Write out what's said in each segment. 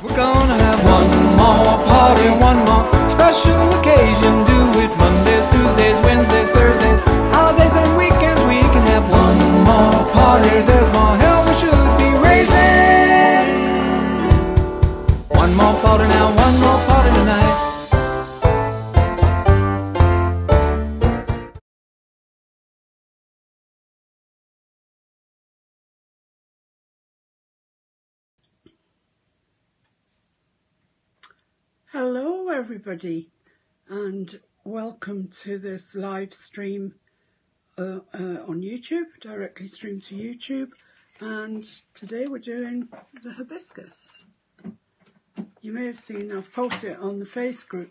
We're gonna have one more party, one more special occasion. Do it Mondays, Tuesdays, Wednesdays, Thursdays, holidays and weekends. We can have one more party. There's more hell we should be raising. One more party now, one more party tonight. Hello everybody, and welcome to this live stream on YouTube, directly streamed to YouTube. And today we're doing the hibiscus. You may have seen I've posted it on the Facebook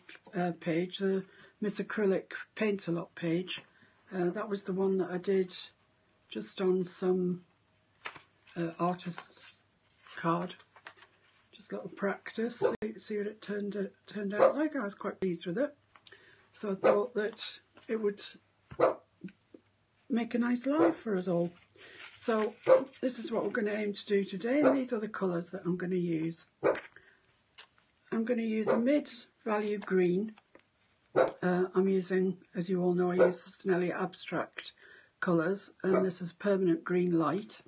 page, the Miss Acrylic Paintalot page. That was the one that I did just on some artist's card. Just a little practice, see what it turned out like. I was quite pleased with it, so I thought that it would make a nice live for us all. So this is what we're going to aim to do today, and these are the colours that I'm going to use. I'm going to use a mid-value green. I'm using, as you all know, I use the Snellia Abstract colours, and this is Permanent Green Light.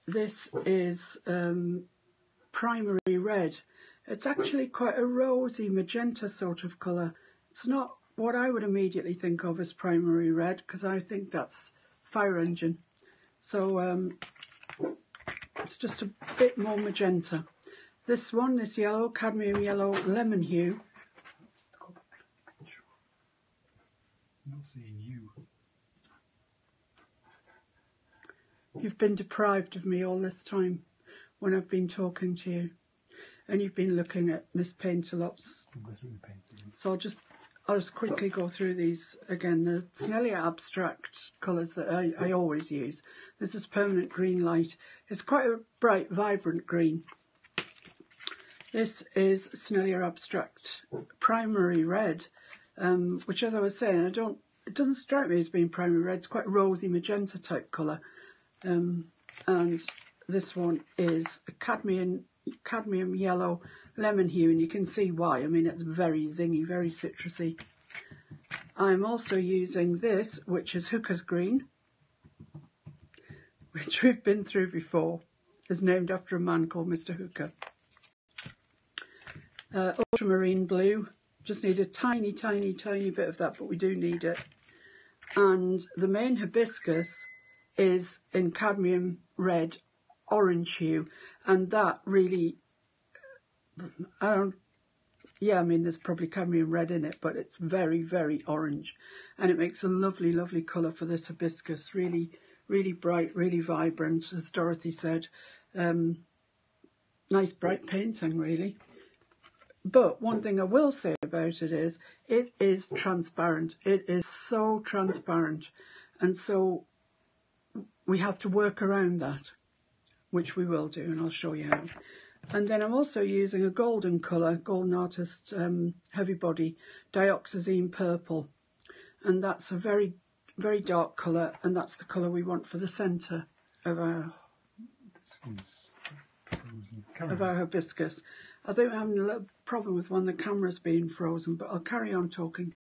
This is Primary Red. It's actually quite a rosy magenta sort of colour. It's not what I would immediately think of as Primary Red, because I think that's fire engine. So it's just a bit more magenta. This one, this yellow, cadmium yellow, lemon hue. I'm not seeing you. You've been deprived of me all this time when I've been talking to you, and you've been looking at Miss Paintalot's. So I'll just quickly go through these again. The Snellia Abstract colours that I always use. This is Permanent Green Light. It's quite a bright, vibrant green. This is Snellia Abstract Primary Red, which, as I was saying, it doesn't strike me as being primary red. It's quite a rosy magenta type colour. And this one is a cadmium yellow lemon hue, and you can see why. I mean, it's very zingy, very citrusy. I'm also using this, which is Hooker's Green, which we've been through before. It's named after a man called Mr. Hooker. Ultramarine blue. Just need a tiny, tiny, tiny bit of that, but we do need it. And the main hibiscus is in cadmium red orange hue, and that really, I mean there's probably cadmium red in it, but it's very, very orange, and it makes a lovely, lovely colour for this hibiscus. Really, really bright, really vibrant, as Dorothy said. Nice bright painting, really. But one thing I will say about it is transparent. It is so transparent, and so we have to work around that, which we will do, and I'll show you how. And then I'm also using a golden colour, Golden Artist Heavy Body Dioxazine Purple, and that's a very, very dark colour, and that's the colour we want for the centre of our hibiscus. I think I'm having a little problem with the camera's being frozen, but I'll carry on talking.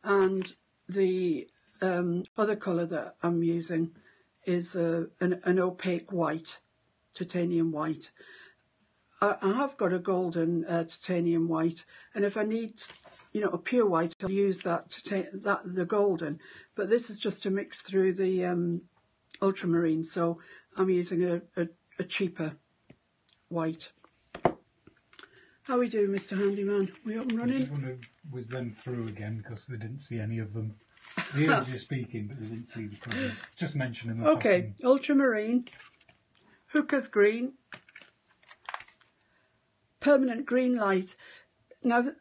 And the other colour that I'm using is an opaque white, titanium white. I have got a golden titanium white, and if I need, a pure white, I'll use the golden. But this is just to mix through the ultramarine, so I'm using a cheaper white. How are we doing, Mr. Handyman? We up and running? This one was then through again because they didn't see any of them. They heard you speaking, but they didn't see the colours. Just mentioning them. Okay, ultramarine, Hooker's Green, Permanent Green Light. Now,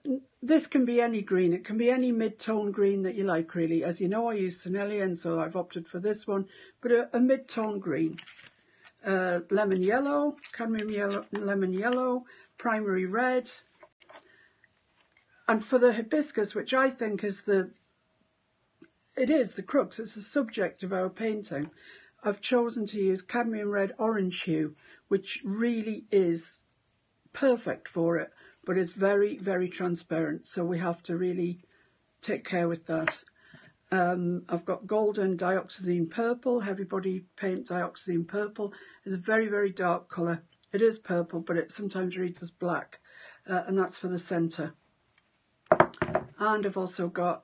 this can be any green. It can be any mid-tone green that you like, really. As you know, I use Snellia, and so I've opted for this one. But a mid-tone green. Lemon yellow, cadmium yellow, lemon yellow, primary red. And for the hibiscus, which I think is the crux, it's the subject of our painting, I've chosen to use cadmium red orange hue, which really is perfect for it, but is very, very transparent. So we have to really take care with that. I've got golden dioxazine purple, heavy body paint dioxazine purple. It's a very, very dark colour. It is purple, but it sometimes reads as black, and that's for the centre. And I've also got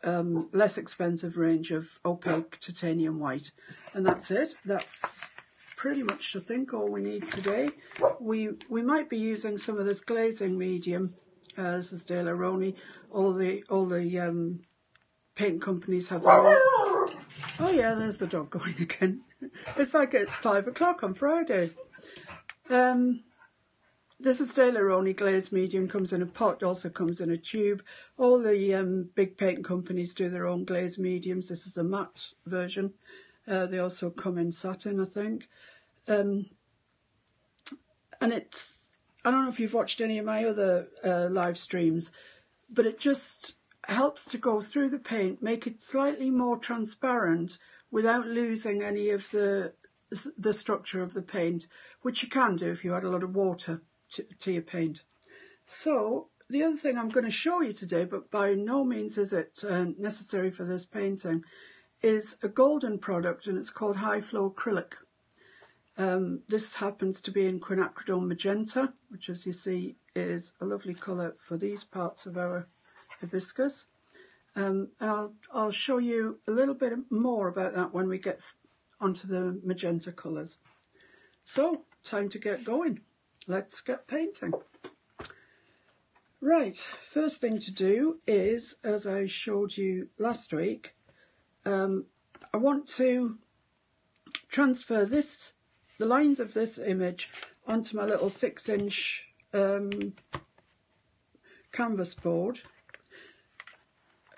less expensive range of opaque titanium white. And that's it. That's pretty much, I think, all we need today. We might be using some of this glazing medium. This is De La Roni. All the paint companies have their own. Oh yeah, there's the dog going again. It's like it's 5 o'clock on Friday. This is De La Roni glazed medium, comes in a pot, also comes in a tube. All the big paint companies do their own glazed mediums. This is a matte version. They also come in satin, I think. And it's, I don't know if you've watched any of my other live streams, but it just helps to go through the paint, make it slightly more transparent without losing any of the structure of the paint, which you can do if you add a lot of water to your paint. So the other thing I'm going to show you today, but by no means is it necessary for this painting, is a golden product, and it's called High Flow Acrylic. This happens to be in quinacridone magenta, which, as you see, is a lovely colour for these parts of our hibiscus. And I'll show you a little bit more about that when we get onto the magenta colours. So, time to get going. Let's get painting. Right, first thing to do is, as I showed you last week, I want to transfer the lines of this image onto my little 6-inch canvas board,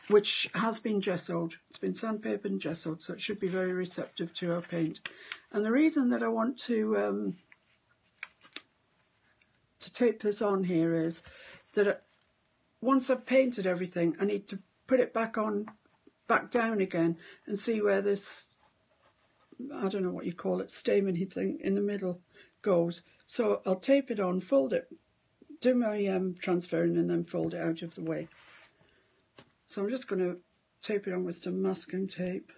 which has been gessoed. It's been sandpapered and gessoed, so it should be very receptive to our paint. And the reason that I want to tape this on here is that once I've painted everything, I need to put it back down again and see where this, I don't know what you call it, stameny thing in the middle goes. So I'll tape it on, fold it, do my transferring, and then fold it out of the way. So I'm just going to tape it on with some masking tape.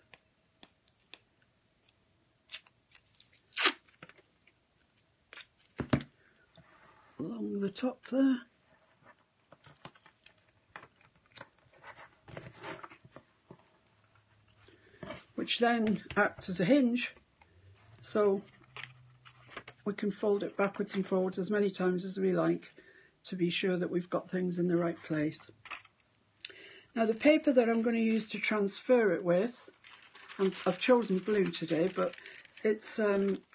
Along the top there. Which then acts as a hinge, so we can fold it backwards and forwards as many times as we like to be sure that we've got things in the right place. Now the paper that I'm going to use to transfer it with, I've chosen blue today, but it's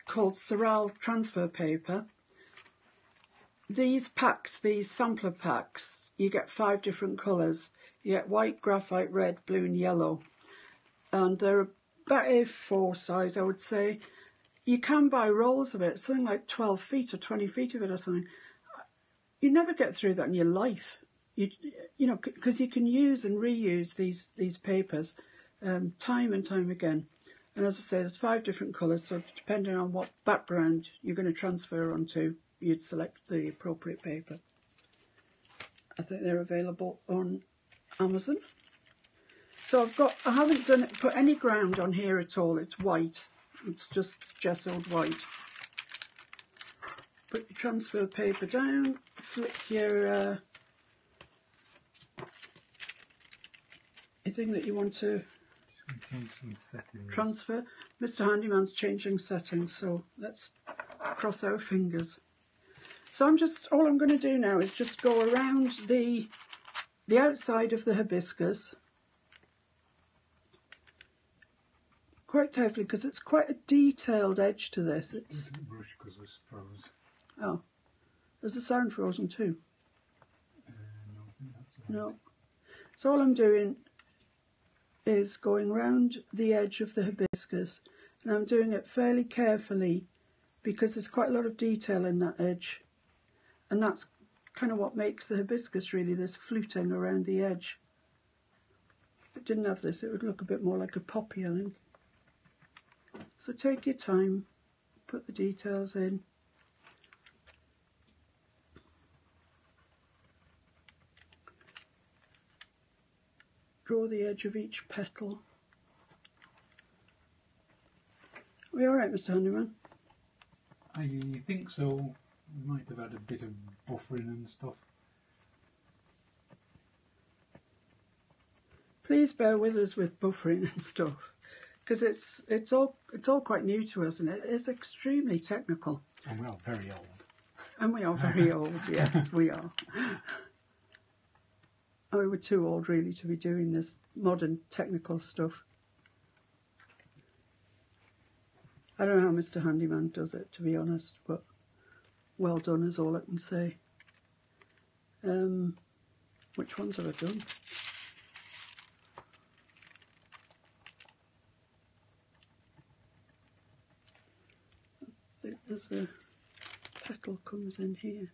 called Ceral transfer paper. These packs, these sampler packs, you get 5 different colours. You get white, graphite, red, blue and yellow. And they're about A4 size, I would say. You can buy rolls of it, something like 12 feet or 20 feet of it or something. You never get through that in your life. You know, because you can use and reuse these papers time and time again. And as I say, there's 5 different colours, so depending on what background you're going to transfer onto, you'd select the appropriate paper. I think they're available on Amazon. So I haven't put any ground on here at all. It's white. It's just gessoed white. Put your transfer paper down, flick your thing that you want to transfer. Mr. Handyman's changing settings, so let's cross our fingers. So all I'm going to do now is just go around the outside of the hibiscus quite carefully, because it's quite a detailed edge to this. It's brush because it's frozen. Oh, is the sound frozen too? No, I think that's all right. No. So all I'm doing is going round the edge of the hibiscus, and I'm doing it fairly carefully because there's quite a lot of detail in that edge, and that's kind of what makes the hibiscus really, this fluting around the edge. If it didn't have this, it would look a bit more like a poppy, I think. So take your time, put the details in. Draw the edge of each petal. Are we alright, Mr. Handyman? I think so. We might have had a bit of buffering and stuff. Please bear with us with buffering and stuff, because it's all quite new to us, and it is extremely technical. And we are very old. And we are very old, yes, we are. I mean, we're too old really to be doing this modern technical stuff. I don't know how Mr. Handyman does it, to be honest, but well done is all I can say. Which ones have I done? I think there's a petal comes in here.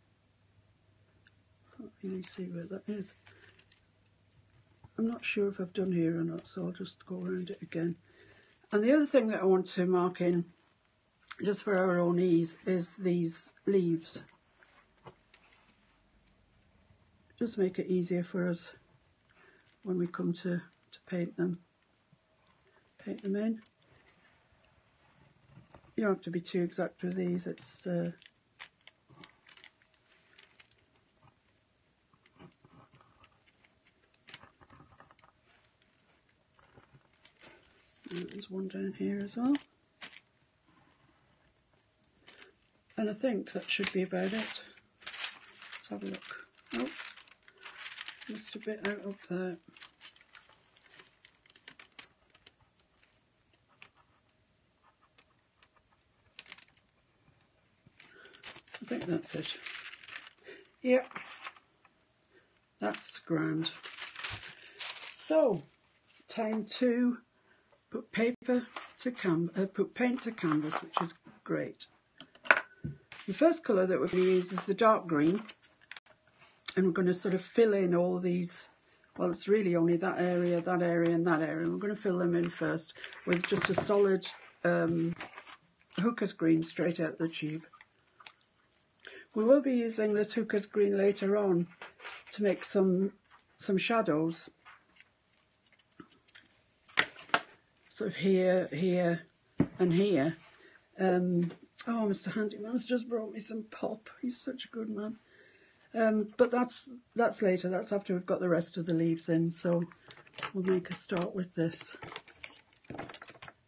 Can't really see where that is. I'm not sure if I've done here or not, so I'll just go around it again. And the other thing that I want to mark in, just for our own ease, is these leaves. Just make it easier for us when we come to paint them. Paint them in. You don't have to be too exact with these, it's there's one down here as well. And I think that should be about it. Let's have a look. Oh, just a bit out up there. I think that's it. Yep, that's grand. So, time to put paint to canvas, which is great. The first colour that we're going to use is the dark green, and we're going to sort of fill in all these. Well, it's really only that area, and that area, and we're going to fill them in first with just a solid hooker's green straight out the tube. We will be using this hooker's green later on to make some shadows. Sort of here, here, and here. Oh, Mr. Handyman's just brought me some pop. He's such a good man. But that's later. That's after we've got the rest of the leaves in. So we'll make a start with this.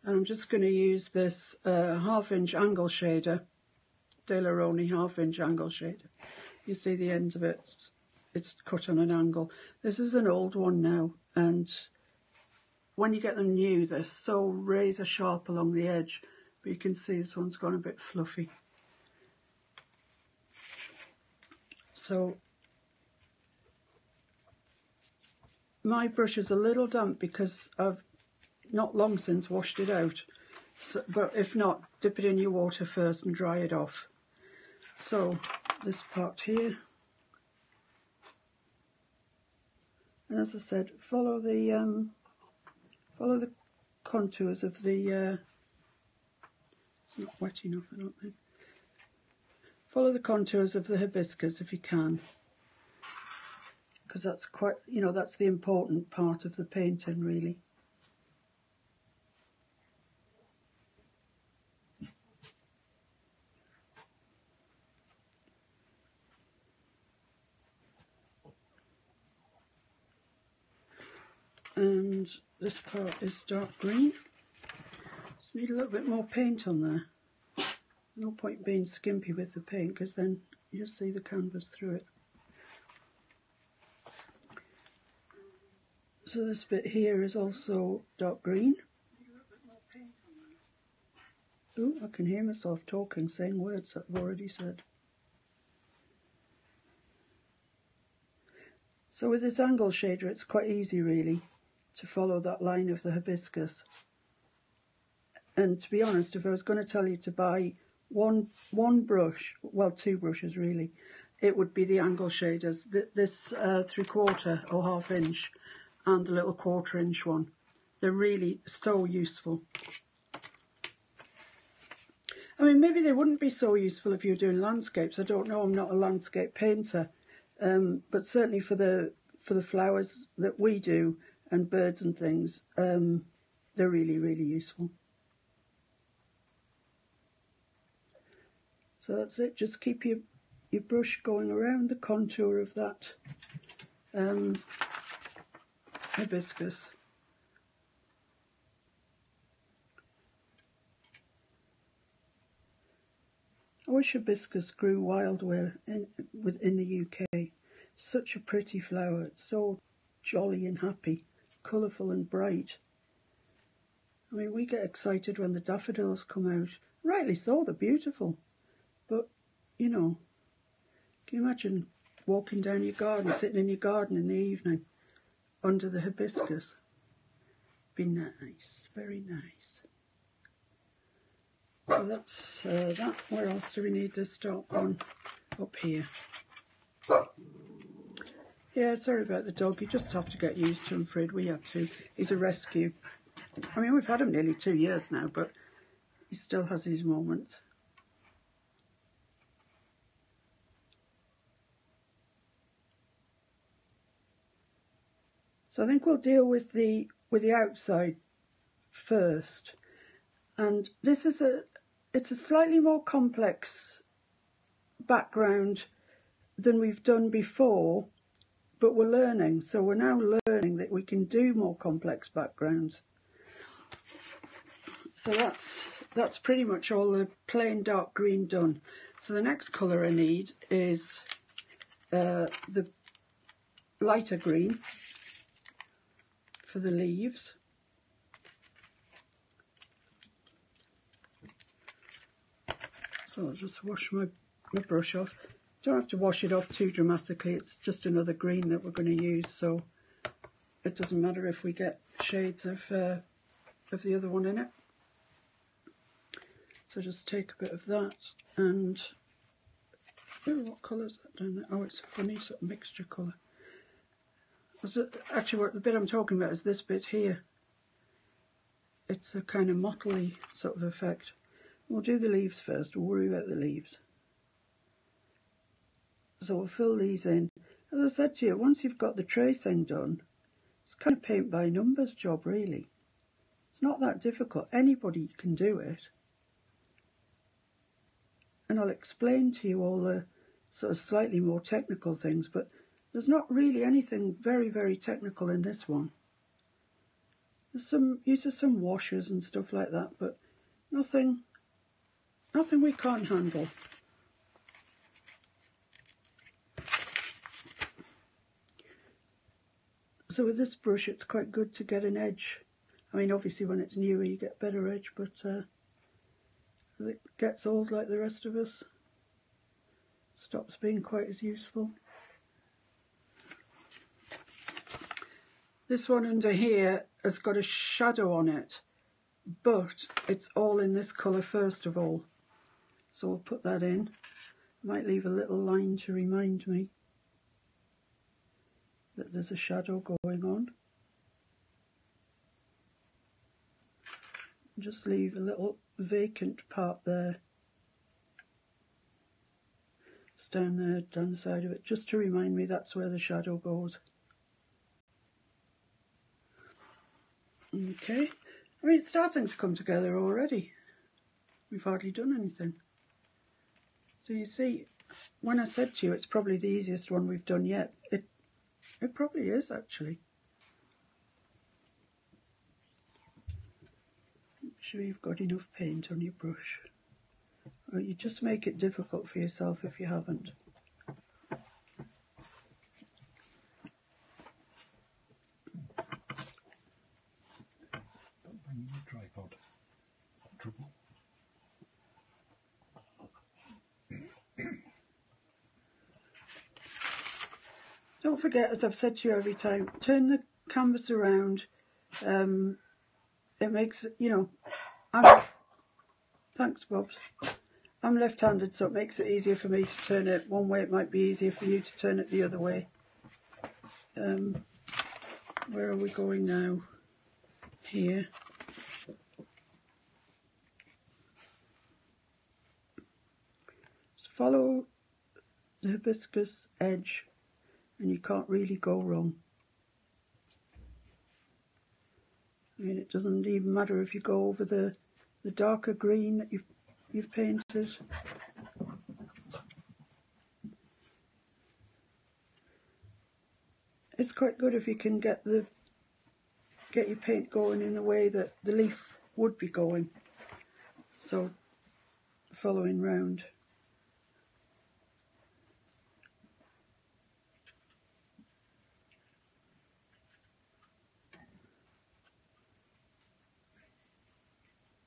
And I'm just going to use this 1/2" angle shader, De La Roni 1/2" angle shader. You see the end of it. It's cut on an angle. This is an old one now, and when you get them new, they're so razor sharp along the edge. But you can see this one's gone a bit fluffy. So my brush is a little damp because I've not long since washed it out. So, but if not, dip it in your water first and dry it off. So this part here. And as I said, follow the contours of the. It's not wet enough, I don't think. Follow the contours of the hibiscus if you can, because that's quite, that's the important part of the painting, really. And this part is dark green. Just need a little bit more paint on there. No point being skimpy with the paint, because then you'll see the canvas through it. So this bit here is also dark green. Oh, I can hear myself talking, saying words that I've already said. So with this angle shader, it's quite easy really to follow that line of the hibiscus. And to be honest, if I was going to tell you to buy one brush, well, 2 brushes really, it would be the angle shaders. This 3/4 or 1/2" and the little 1/4" one. They're really so useful. I mean, maybe they wouldn't be so useful if you were doing landscapes. I don't know. I'm not a landscape painter, but certainly for the flowers that we do and birds and things, they're really, really useful. So that's it. Just keep your brush going around the contour of that hibiscus. I wish hibiscus grew wild in the UK. Such a pretty flower. It's so jolly and happy, colourful and bright. I mean, we get excited when the daffodils come out. Rightly so, they're beautiful. But, you know, can you imagine walking down your garden, sitting in your garden in the evening under the hibiscus? Be nice, very nice. So that's that. Where else do we need to start on? Up here. Yeah, sorry about the dog. You just have to get used to him, Fred. We have to. He's a rescue. I mean, we've had him nearly 2 years now, but he still has his moments. So I think we'll deal with the outside first. And this is it's a slightly more complex background than we've done before, but we're learning. So we're now learning that we can do more complex backgrounds. So that's pretty much all the plain dark green done. So the next colour I need is the lighter green for the leaves. So I'll just wash my brush off. Don't have to wash it off too dramatically. It's just another green that we're going to use, so it doesn't matter if we get shades of the other one in it. So just take a bit of that and what colour is that down there? Oh, it's a funny sort of mixture colour. Actually, the bit I'm talking about is this bit here. It's a kind of mottly sort of effect. We'll do the leaves first. We'll worry about the leaves. So we'll fill these in. As I said to you, once you've got the tracing done, it's kind of paint by numbers job, really. It's not that difficult. Anybody can do it. And I'll explain to you all the sort of slightly more technical things, but there's not really anything very, very technical in this one. There's some use of some washers and stuff like that, but nothing we can't handle. So with this brush, it's quite good to get an edge. I mean, obviously when it's newer you get better edge, but as it gets old like the rest of us, it stops being quite as useful. This one under here has got a shadow on it, but it's all in this colour first of all. So we'll put that in. Might leave a little line to remind me that there's a shadow going on. Just leave a little vacant part there. Just down there, down the side of it, just to remind me that's where the shadow goes. Okay, I mean, it's starting to come together already. We've hardly done anything. So you see, when I said to you it's probably the easiest one we've done yet, it probably is actually. Make sure you've got enough paint on your brush. Or you just make it difficult for yourself if you haven't. Tripod. Trouble. Don't forget, as I've said to you every time, turn the canvas around. It makes, you know, thanks, Bobs. I'm left-handed, so it makes it easier for me to turn it one way. It might be easier for you to turn it the other way. Where are we going now? Here. Just follow the hibiscus edge and you can't really go wrong. I mean, it doesn't even matter if you go over the darker green that you've painted. It's quite good if you can get your paint going in the way that the leaf would be going. So following round.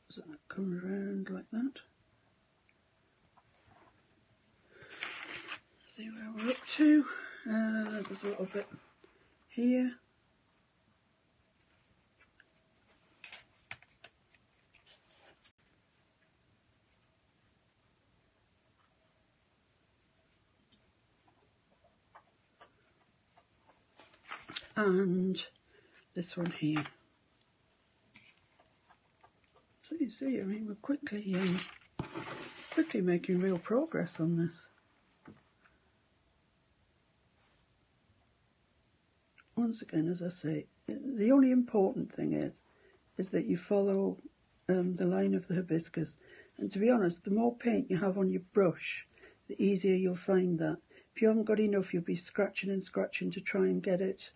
So that comes around like that. See where we're up to. There's a little bit here. And this one here. So you see, I mean, we're quickly making real progress on this. Once again, as I say, the only important thing is that you follow the line of the hibiscus. And to be honest, the more paint you have on your brush, the easier you'll find that. If you haven't got enough, you'll be scratching and scratching to try and get it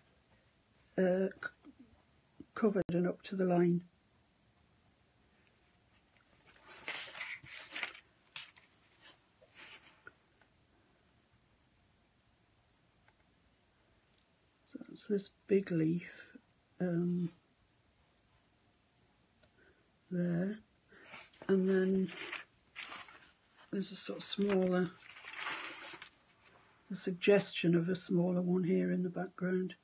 covered and up to the line. So it's this big leaf there, and then there's a sort of smaller, a suggestion of a smaller one here in the background.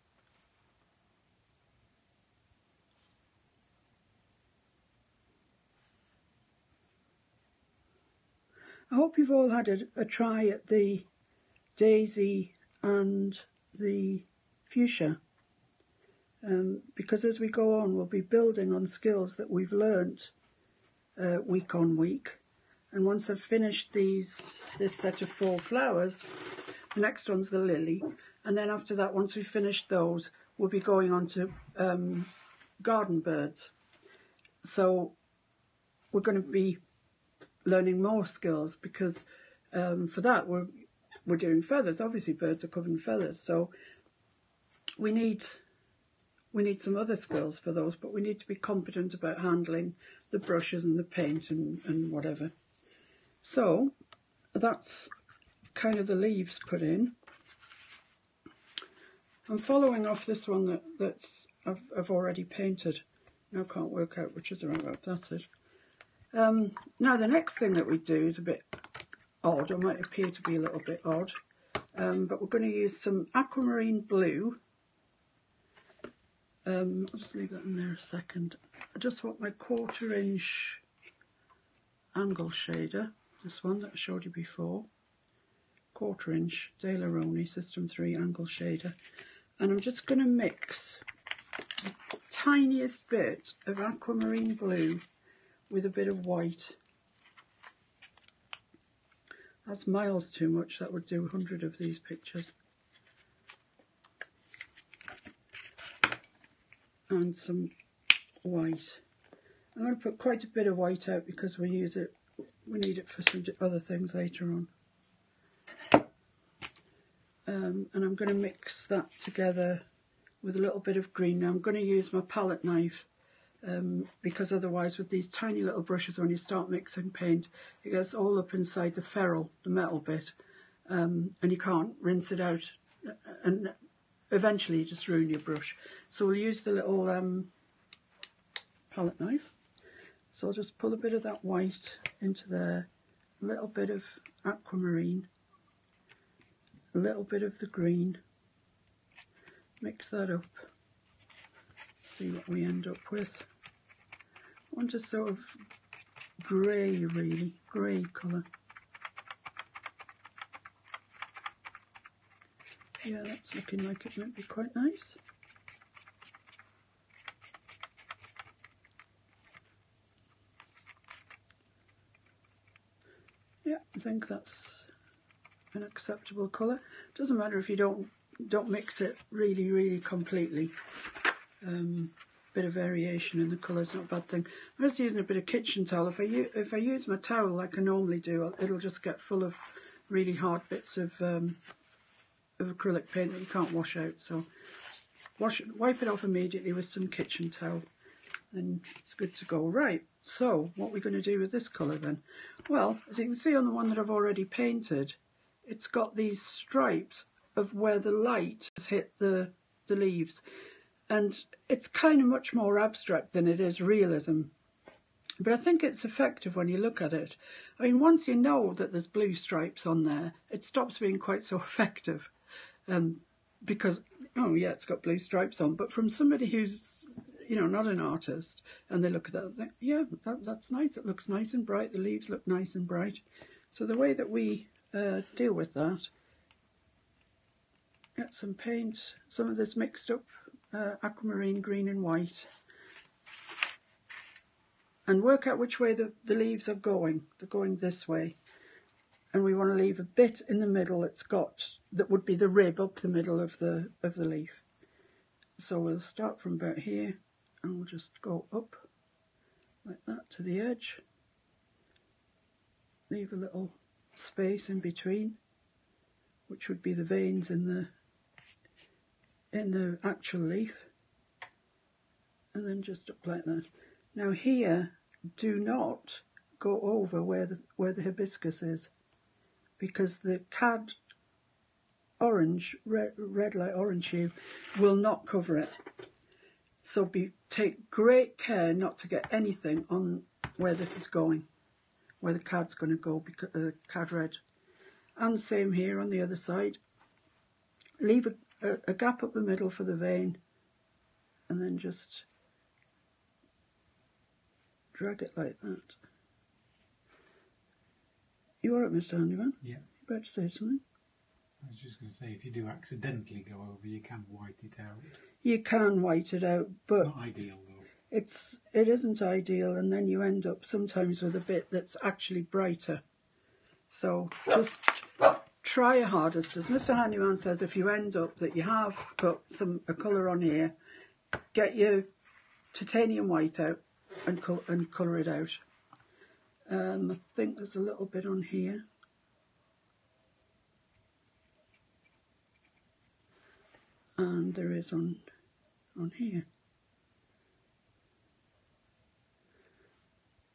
I hope you've all had a try at the daisy and the fuchsia, because as we go on we'll be building on skills that we've learnt week on week, and once I've finished this set of 4 flowers, the next one's the lily, and then after that, once we've finished those, we'll be going on to garden birds. So we're going to be learning more skills, because for that we're doing feathers. Obviously birds are covered in feathers, so we need some other skills for those, but we need to be competent about handling the brushes and the paint and whatever. So that's kind of the leaves put in. I'm following off this one that's I've already painted. Now I can't work out which is the right one. That's it. Now the next thing that we do is a bit odd, or might appear to be a little bit odd, but we're going to use some aquamarine blue. I'll just leave that in there a second. I just want my 1/4 inch angle shader, this one that I showed you before, 1/4 inch De La Roni System 3 angle shader, and I'm just going to mix the tiniest bit of aquamarine blue with a bit of white. That's miles too much, that would do 100 of these pictures. And some white. I'm going to put quite a bit of white out because we need it for some other things later on. And I'm going to mix that together with a little bit of green. Now I'm going to use my palette knife, because otherwise with these tiny little brushes, when you start mixing paint, it gets all up inside the ferrule, the metal bit, and you can't rinse it out, and eventually you just ruin your brush. So we'll use the little palette knife. So I'll just pull a bit of that white into there, a little bit of aquamarine, a little bit of the green, mix that up, see what we end up with. I want a sort of grey, really, grey colour. Yeah, that's looking like it might be quite nice. Yeah, I think that's an acceptable colour. Doesn't matter if you don't mix it really completely. Bit of variation in the colour is not a bad thing. I'm just using a bit of kitchen towel. If I use my towel like I normally do, it'll just get full of really hard bits of acrylic paint that you can't wash out. So just wipe it off immediately with some kitchen towel, and it's good to go. Right, so what we're going to do with this colour then? Well, as you can see on the one that I've already painted, it's got these stripes of where the light has hit the leaves. And it's kind of much more abstract than it is realism. But I think it's effective when you look at it. I mean, once you know that there's blue stripes on there, it stops being quite so effective. Because, oh yeah, it's got blue stripes on. But from somebody who's, not an artist, and they look at that and think, yeah, that's nice. It looks nice and bright. The leaves look nice and bright. So the way that we deal with that, get some paint, some of this mixed up aquamarine green and white, and work out which way the leaves are going. They're going this way, and we want to leave a bit in the middle that would be the rib up the middle of the leaf. So we'll start from about here, and we'll just go up like that to the edge, leave a little space in between, which would be the veins in the actual leaf, and then just up like that. Now here, do not go over where the hibiscus is, because the cad orange, red light orange hue, will not cover it. So take great care not to get anything on where this is going, where the cad's going to go, because cad red. And same here on the other side. Leave a gap up the middle for the vein, and then just drag it like that. You alright, Mr. Handyman? Yeah. You better say something. I was just going to say, if you do accidentally go over, you can white it out. You can white it out, but it's not ideal though. It isn't ideal, and then you end up sometimes with a bit that's actually brighter. So just try your hardest. As Mr. Handyman says, if you end up that you have put a colour on here, get your titanium white out and colour it out. I think there's a little bit on here. And there is on here.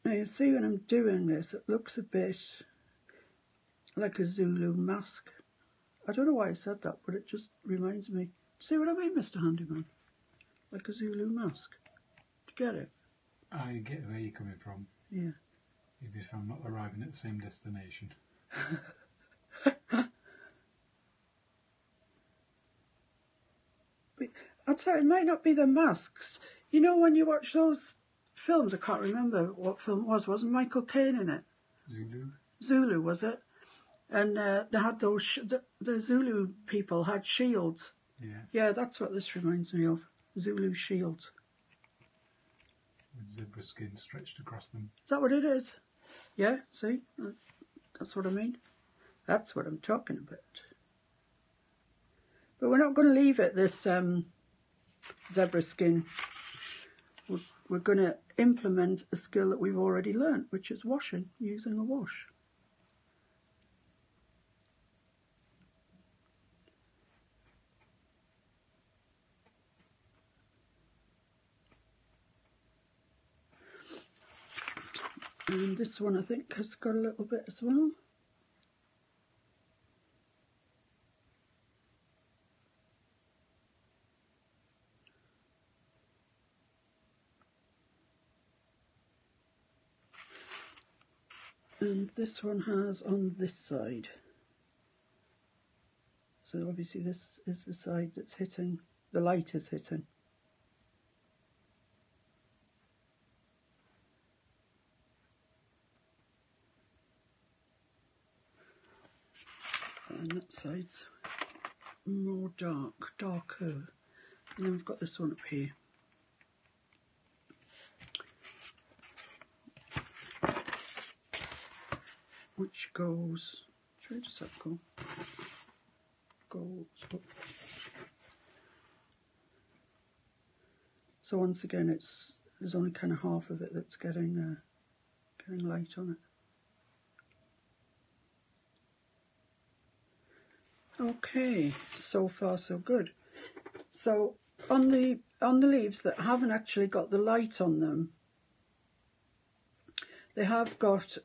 Now you see when I'm doing this, it looks a bit like a Zulu mask. I don't know why I said that, but it just reminds me. See what I mean, Mr. Handyman? Like a Zulu mask. Do you get it? I get where you're coming from. Yeah. Maybe if I'm not arriving at the same destination. But I'll tell you, it might not be the masks. You know, when you watch those films, I can't remember what film it was. Wasn't Michael Caine in it? Zulu, was it? And they had those, the Zulu people had shields. Yeah. Yeah, that's what this reminds me of. Zulu shields. With zebra skin stretched across them. Is that what it is? Yeah, see? That's what I mean. That's what I'm talking about. But we're not going to leave it this zebra skin. We're going to implement a skill that we've already learnt, which is washing, using a wash. And this one I think has got a little bit as well. And this one has on this side. So obviously this is the side that's hitting, the light is hitting. And that side's more darker. And then we've got this one up here. Which goes, Where does that go? Goes up. So once again, there's only kind of half of it that's getting light on it. Okay, so far so good. So on the leaves that haven't actually got the light on them, they have got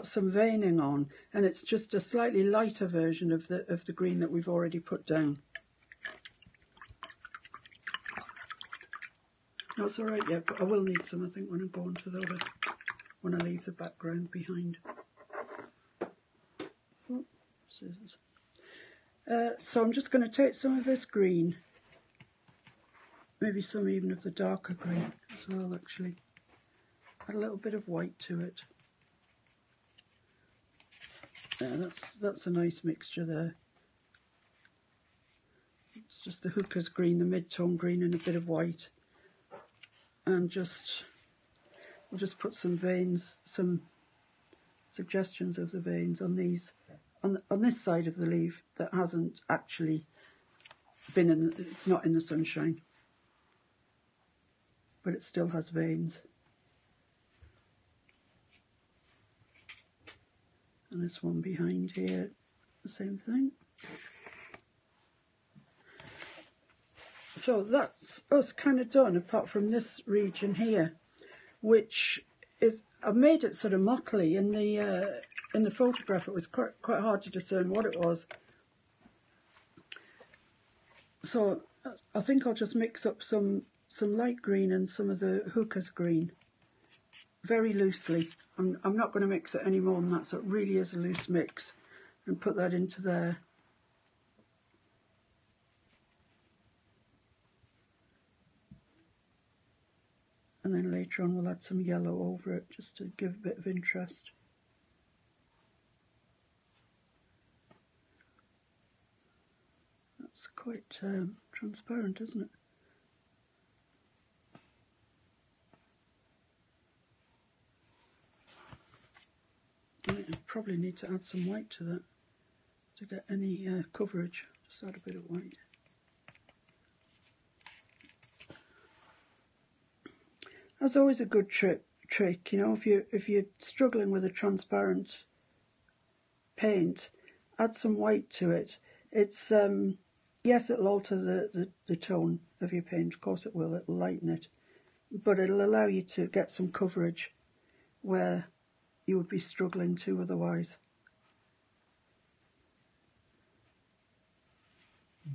some veining on, and it's just a slightly lighter version of the green that we've already put down. No, it's all right yet, but I will need some, I think, when I go on to the other, when I leave the background behind. Oh, scissors. So I'm just going to take some of this green, maybe some even of the darker green as well, actually. Add a little bit of white to it. That's a nice mixture there. It's just the hooker's green, the mid-tone green, and a bit of white. And we'll just put some veins, some suggestions of the veins on these, on this side of the leaf that hasn't actually been in, it's not in the sunshine, but it still has veins. And this one behind here, the same thing. So that's us kind of done, apart from this region here, which is, I've made it sort of mottly. In the photograph it was quite hard to discern what it was. So I think I'll just mix up some light green and some of the hooker's green very loosely. I'm not going to mix it any more than that, so it really is a loose mix, and put that into there. And then later on we'll add some yellow over it just to give a bit of interest. That's quite transparent, isn't it? I probably need to add some white to that to get any coverage. Just add a bit of white. That's always a good trick, you know, if you're struggling with a transparent paint, add some white to it. It's yes, it'll alter the tone of your paint, of course it will, it'll lighten it, but it'll allow you to get some coverage where you would be struggling to otherwise.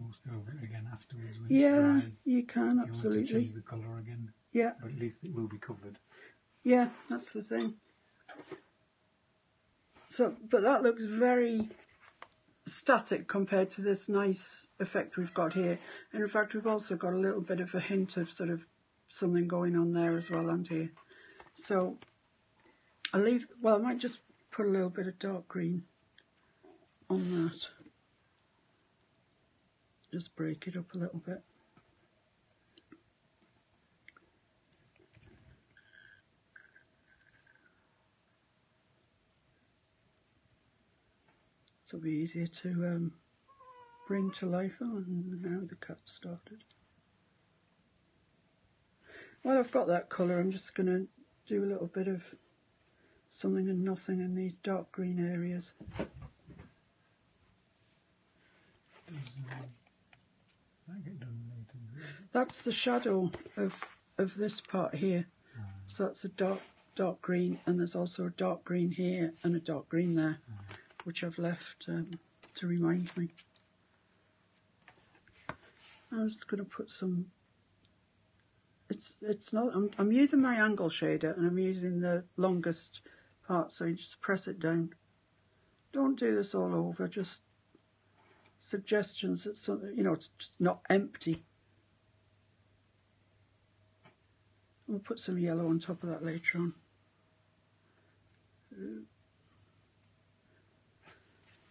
Almost go over it again afterwards when Yeah, it's dry. you can, If absolutely. you want to change the colour again, yeah, but at least it will be covered. Yeah, that's the thing. So, but that looks very static compared to this nice effect we've got here. And in fact, we've also got a little bit of a hint of sort of something going on there as well, and here. So I'll leave, well, I might just put a little bit of dark green on that. Just break it up a little bit. So it'll be easier to bring to life. Oh, and now the cut started. Well, I've got that colour, I'm just going to do a little bit of something and nothing in these dark green areas. Does that get done later? That's the shadow of this part here. So that's a dark green, and there's also a dark green here and a dark green there, which I've left to remind me. I'm just going to put some. It's not. I'm using my angle shader, and I'm using the longest part. So you just press it down. Don't do this all over. Just suggestions that something, you know, it's just not empty. We'll put some yellow on top of that later on.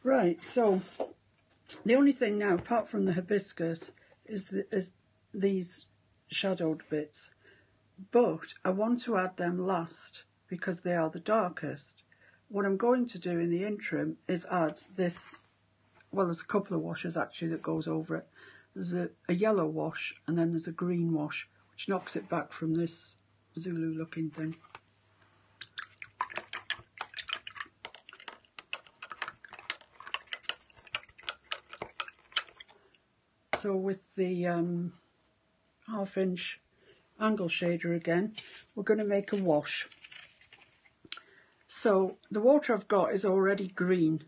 Right, so the only thing now, apart from the hibiscus, is these shadowed bits. But I want to add them last because they are the darkest. what I'm going to do in the interim is add this, well, there's a couple of washes actually that goes over it. There's a yellow wash and then there's a green wash, which knocks it back from this Zulu looking thing. So with the 1/2 inch angle shader again, we're going to make a wash. So the water I've got is already green,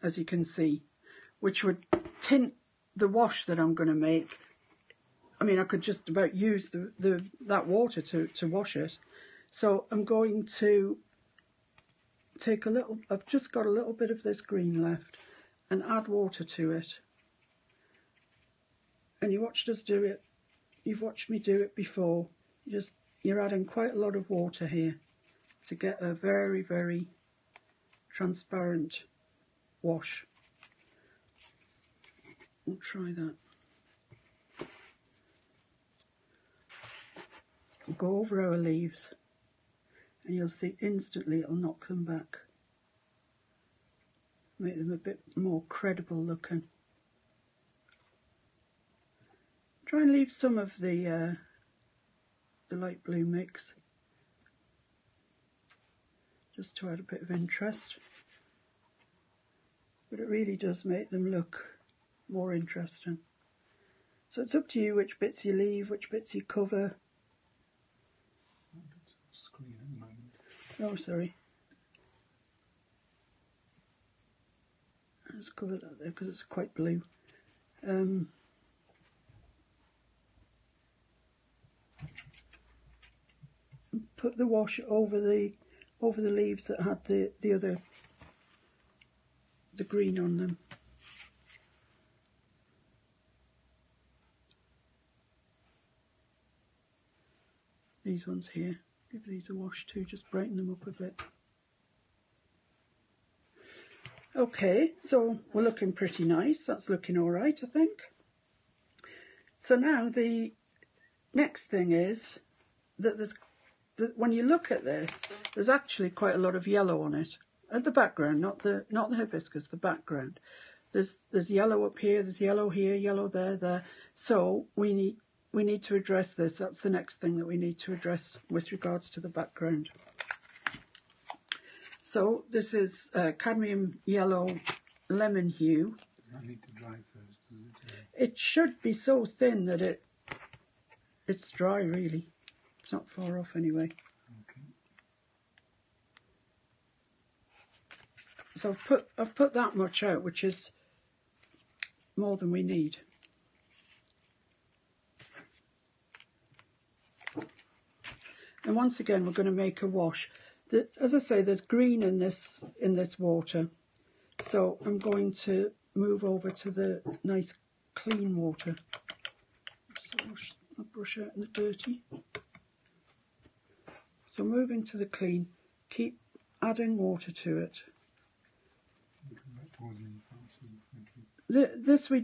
as you can see, which would tint the wash that I'm going to make. I mean, I could just about use that water to wash it. So I'm going to take a little, I've just got a little bit of this green left, and add water to it. And you watched us do it, you've watched me do it before. You're adding quite a lot of water here to get a very, very transparent wash. We'll try that. We'll go over our leaves and you'll see instantly it'll knock them back. Make them a bit more credible looking. Try and leave some of the light blue mix, just to add a bit of interest. But it really does make them look more interesting. So it's up to you which bits you leave, which bits you cover. Oh, sorry. Let's cover that there because it's quite blue. Put the wash over the leaves that had the green on them. These ones here, give these a wash too, just brighten them up a bit. Okay, so we're looking pretty nice. That's looking all right, I think. So now the next thing is that when you look at this, there's actually quite a lot of yellow on it. At the background, not the hibiscus, the background. There's yellow up here, there's yellow here, yellow there. So we need to address this. That's the next thing that we need to address with regards to the background. So this is cadmium yellow lemon hue. Does that need to dry first? Does it? It should be so thin that it's dry really. It's not far off anyway. Okay. So I've put that much out, which is more than we need. And once again, we're going to make a wash. As I say, there's green in this water, so I'm going to move over to the nice clean water. I'll brush out the dirty. So moving to the clean, keep adding water to it. This we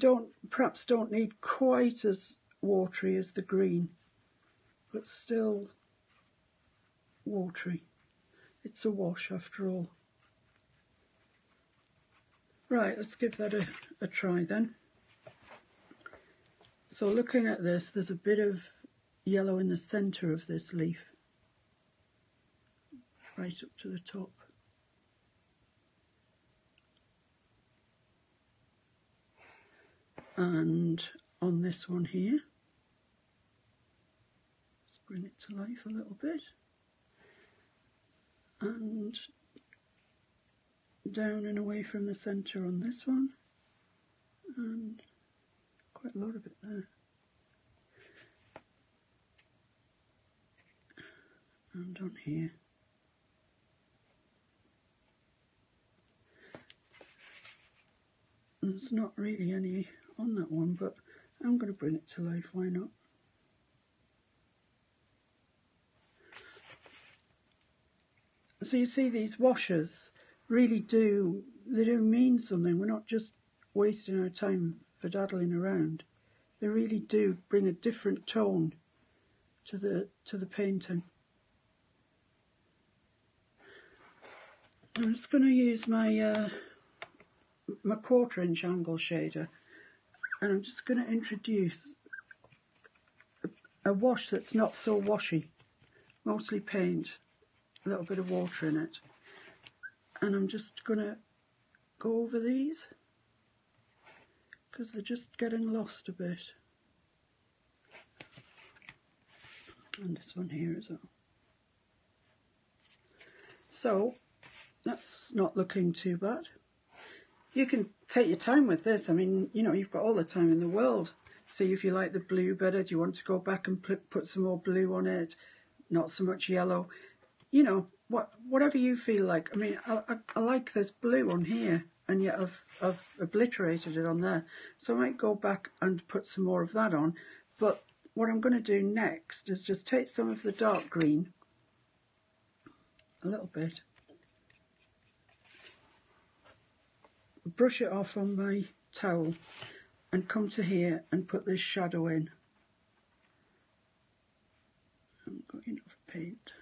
perhaps don't need quite as watery as the green, but still watery. It's a wash after all. Right, let's give that a try then. So looking at this, there's a bit of yellow in the centre of this leaf, right up to the top. And on this one here, let's bring it to life a little bit. And down and away from the centre on this one, and quite a lot of it there. And on here. There's not really any on that one, but I'm going to bring it to life, why not? So you see, these washes really do mean something. We're not just wasting our time daddling around. They really do bring a different tone to the painting. I'm just going to use my my 1/4 inch angle shader, and I'm just going to introduce a wash that's not so washy, mostly paint, a little bit of water in it, and I'm just going to go over these because they're just getting lost a bit, and this one here as well. So that's not looking too bad. You can take your time with this. I mean, you know, you've got all the time in the world. See if you like the blue better. Do you want to go back and put some more blue on it? Not so much yellow. You know, whatever you feel like. I mean, I like this blue on here, and yet I've obliterated it on there. So I might go back and put some more of that on. But what I'm going to do next is just take some of the dark green, a little bit, brush it off on my towel, and come to here and put this shadow in. I haven't got enough paint.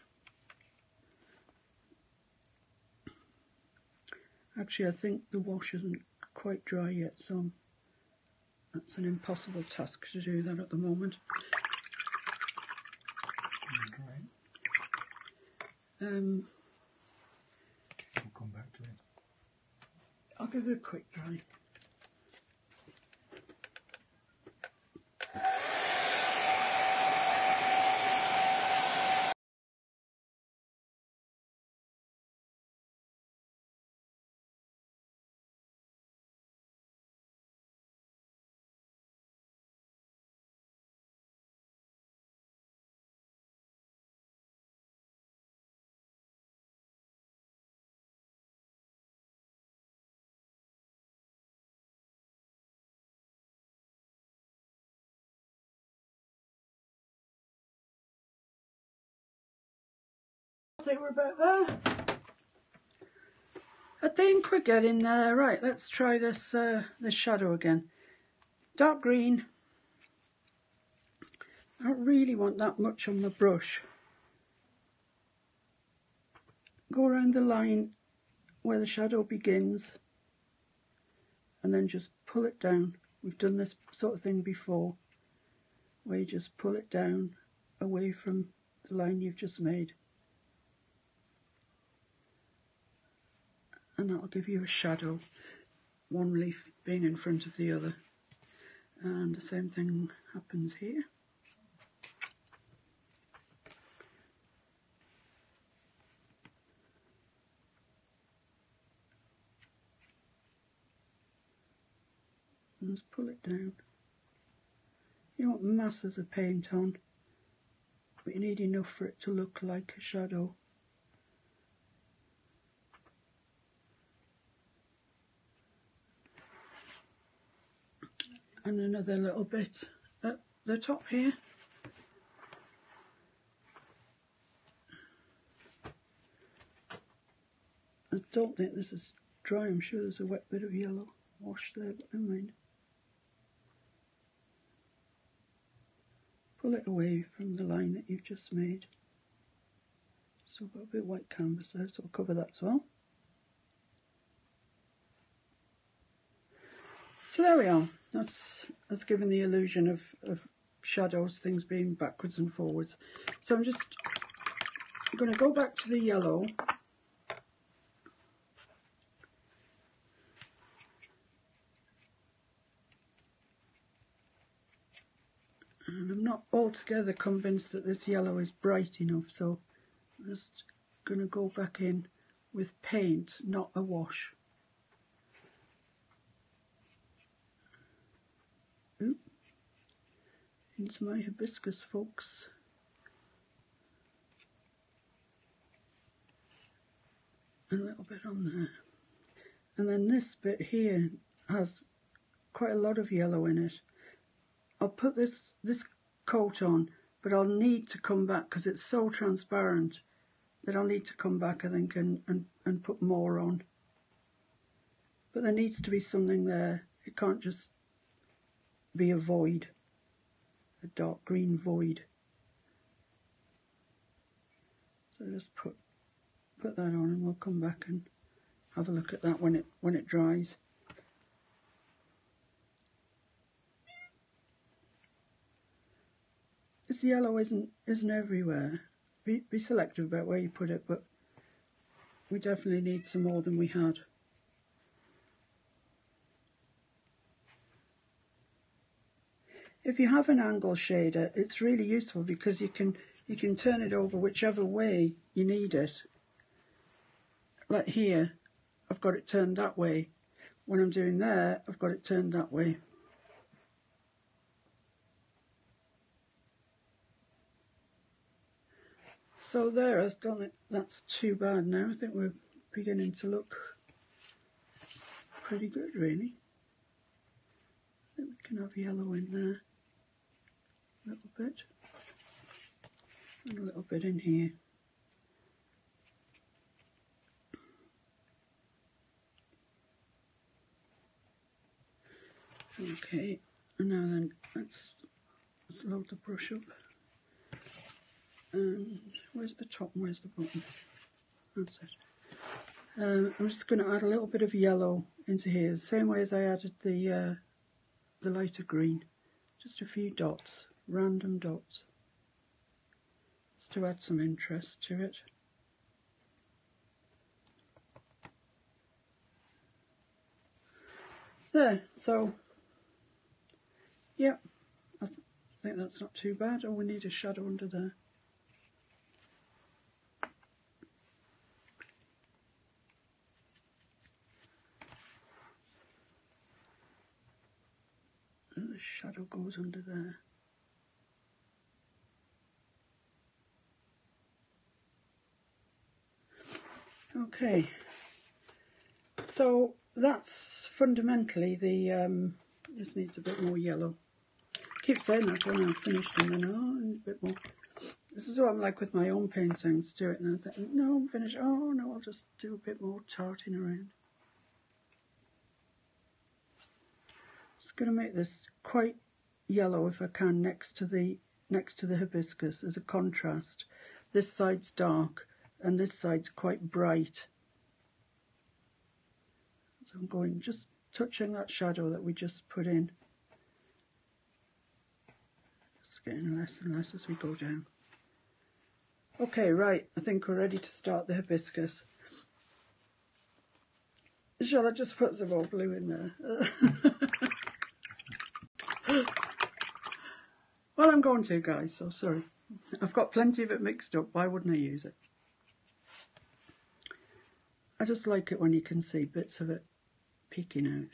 Actually, I think the wash isn't quite dry yet, so that's an impossible task to do that at the moment. We'll come back to it. I'll give it a quick dry. I think we're about there. I think we're getting there. Right, let's try this this shadow again. Dark green. I don't really want that much on the brush. Go around the line where the shadow begins and then just pull it down. We've done this sort of thing before, where you just pull it down away from the line you've just made. And that'll give you a shadow, one leaf being in front of the other. And the same thing happens here. And just pull it down. You don't want masses of paint on, but you need enough for it to look like a shadow. And another little bit at the top here. I don't think this is dry. I'm sure there's a wet bit of yellow wash there, but never mind. Pull it away from the line that you've just made. So I've got a bit of white canvas there, so I'll cover that as well. So there we are. That's given the illusion of shadows, things being backwards and forwards. So I'm just going to go back to the yellow. And I'm not altogether convinced that this yellow is bright enough, so I'm just going to go back in with paint, not a wash. Oop. Into my hibiscus, folks. And a little bit on there. And then this bit here has quite a lot of yellow in it. I'll put this coat on, but I'll need to come back because it's so transparent that I'll need to come back, I think, and put more on. But there needs to be something there. It can't just be a void, a dark green void. So just put that on and we'll come back and have a look at that when it dries. This yellow isn't everywhere. Be selective about where you put it, but we definitely need some more than we had. If you have an angle shader, it's really useful because you can turn it over whichever way you need it. Like here, I've got it turned that way. When I'm doing there, I've got it turned that way. So there, I've done it. That's too bad now. I think we're beginning to look pretty good, really. I think we can have yellow in there a little bit, and a little bit in here. Okay, and now then, let's load the brush up. And where's the top and where's the bottom? That's it. I'm just going to add a little bit of yellow into here, the same way as I added the lighter green. Just a few dots, random dots, just to add some interest to it. There, so, yeah, I think that's not too bad. Oh, we need a shadow under there. And the shadow goes under there. Okay, so that's fundamentally the, this needs a bit more yellow. I keep saying that when I'm finished and then, oh, I need a bit more. This is what I'm like with my own paintings, do it and I think, no, I'm finished, oh no, I'll just do a bit more tarting around. Just going to make this quite yellow if I can next to the hibiscus as a contrast. This side's dark and this side's quite bright. So I'm going, just touching that shadow that we just put in. Just getting less and less as we go down. Okay, right, I think we're ready to start the hibiscus. Shall I just put some more blue in there? Well, I'm going to, guys, so sorry. I've got plenty of it mixed up. Why wouldn't I use it? I just like it when you can see bits of it peeking out.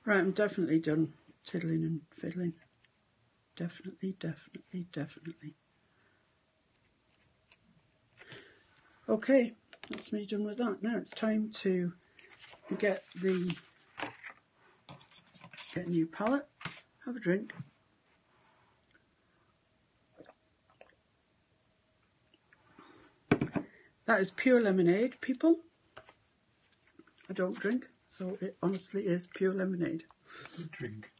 Right, I'm definitely done tiddling and fiddling. Definitely, definitely, definitely. Okay, that's me done with that. Now it's time to get a new palette. Have a drink. That is pure lemonade, people. I don't drink, so it honestly is pure lemonade. You drink.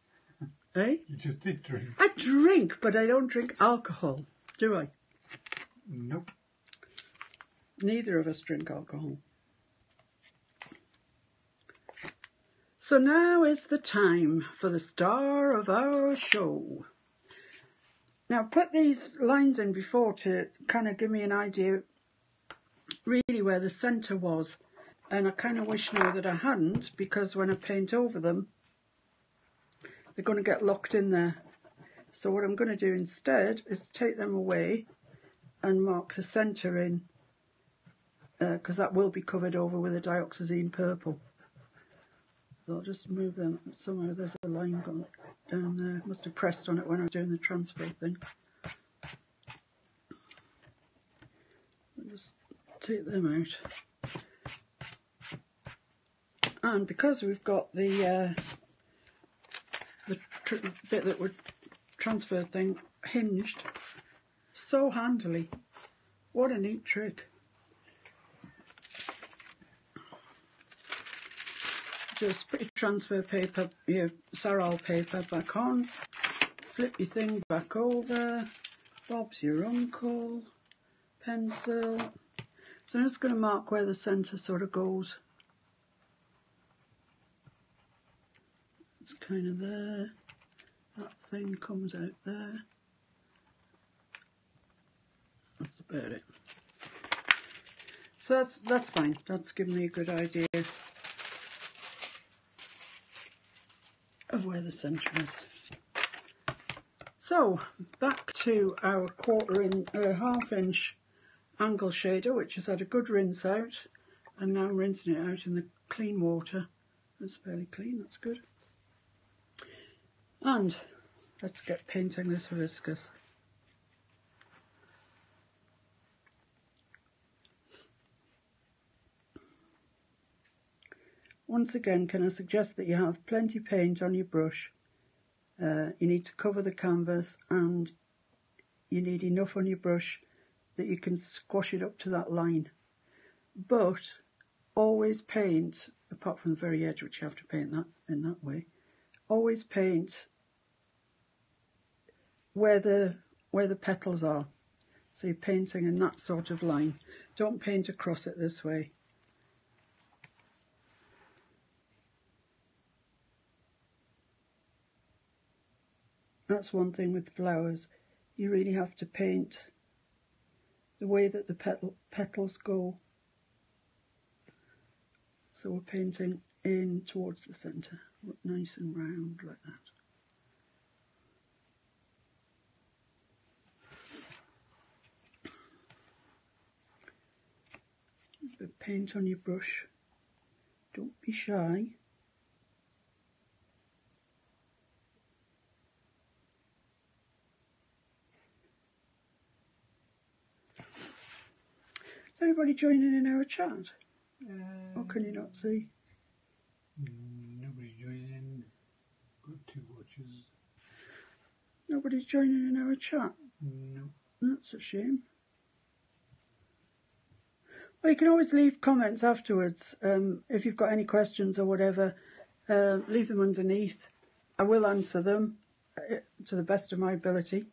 Eh? You just did drink. I drink, but I don't drink alcohol, do I? Nope. Neither of us drink alcohol. So now is the time for the star of our show. Now, I put these lines in before to kind of give me an idea really where the centre was. And I kind of wish now that I hadn't, because when I paint over them, they're going to get locked in there. So what I'm going to do instead is take them away and mark the centre in, because that will be covered over with a dioxazine purple. So I'll just move them. Somehow there's a line gone down there. Must have pressed on it when I was doing the transfer thing. I'll just take them out. And because we've got the bit that would transfer thing hinged so handily, What a neat trick. Just put your transfer paper, your Saral paper back on, flip your thing back over, Bob's your uncle, pencil. So I'm just going to mark where the centre sort of goes. It's kind of there, that thing comes out there. That's about it. So that's fine, that's given me a good idea of where the centre is. So back to our half inch angle shader, which has had a good rinse out, and now rinsing it out in the clean water. It's fairly clean, that's good. And let's get painting this hibiscus. Once again, can I suggest that you have plenty paint on your brush. You need to cover the canvas, and you need enough on your brush that you can squash it up to that line. But always paint, apart from the very edge, which you have to paint that in that way, always paint where the petals are. So you're painting in that sort of line. Don't paint across it this way. That's one thing with flowers. You really have to paint the way that the petals go. So we're painting in towards the centre, nice and round like that. A bit of paint on your brush. Don't be shy. Is anybody joining in our chat? Or can you not see? Nobody's joining in. Got 2 watchers. Nobody's joining in our chat? No. That's a shame. Well, you can always leave comments afterwards. If you've got any questions or whatever, leave them underneath. I will answer them to the best of my ability.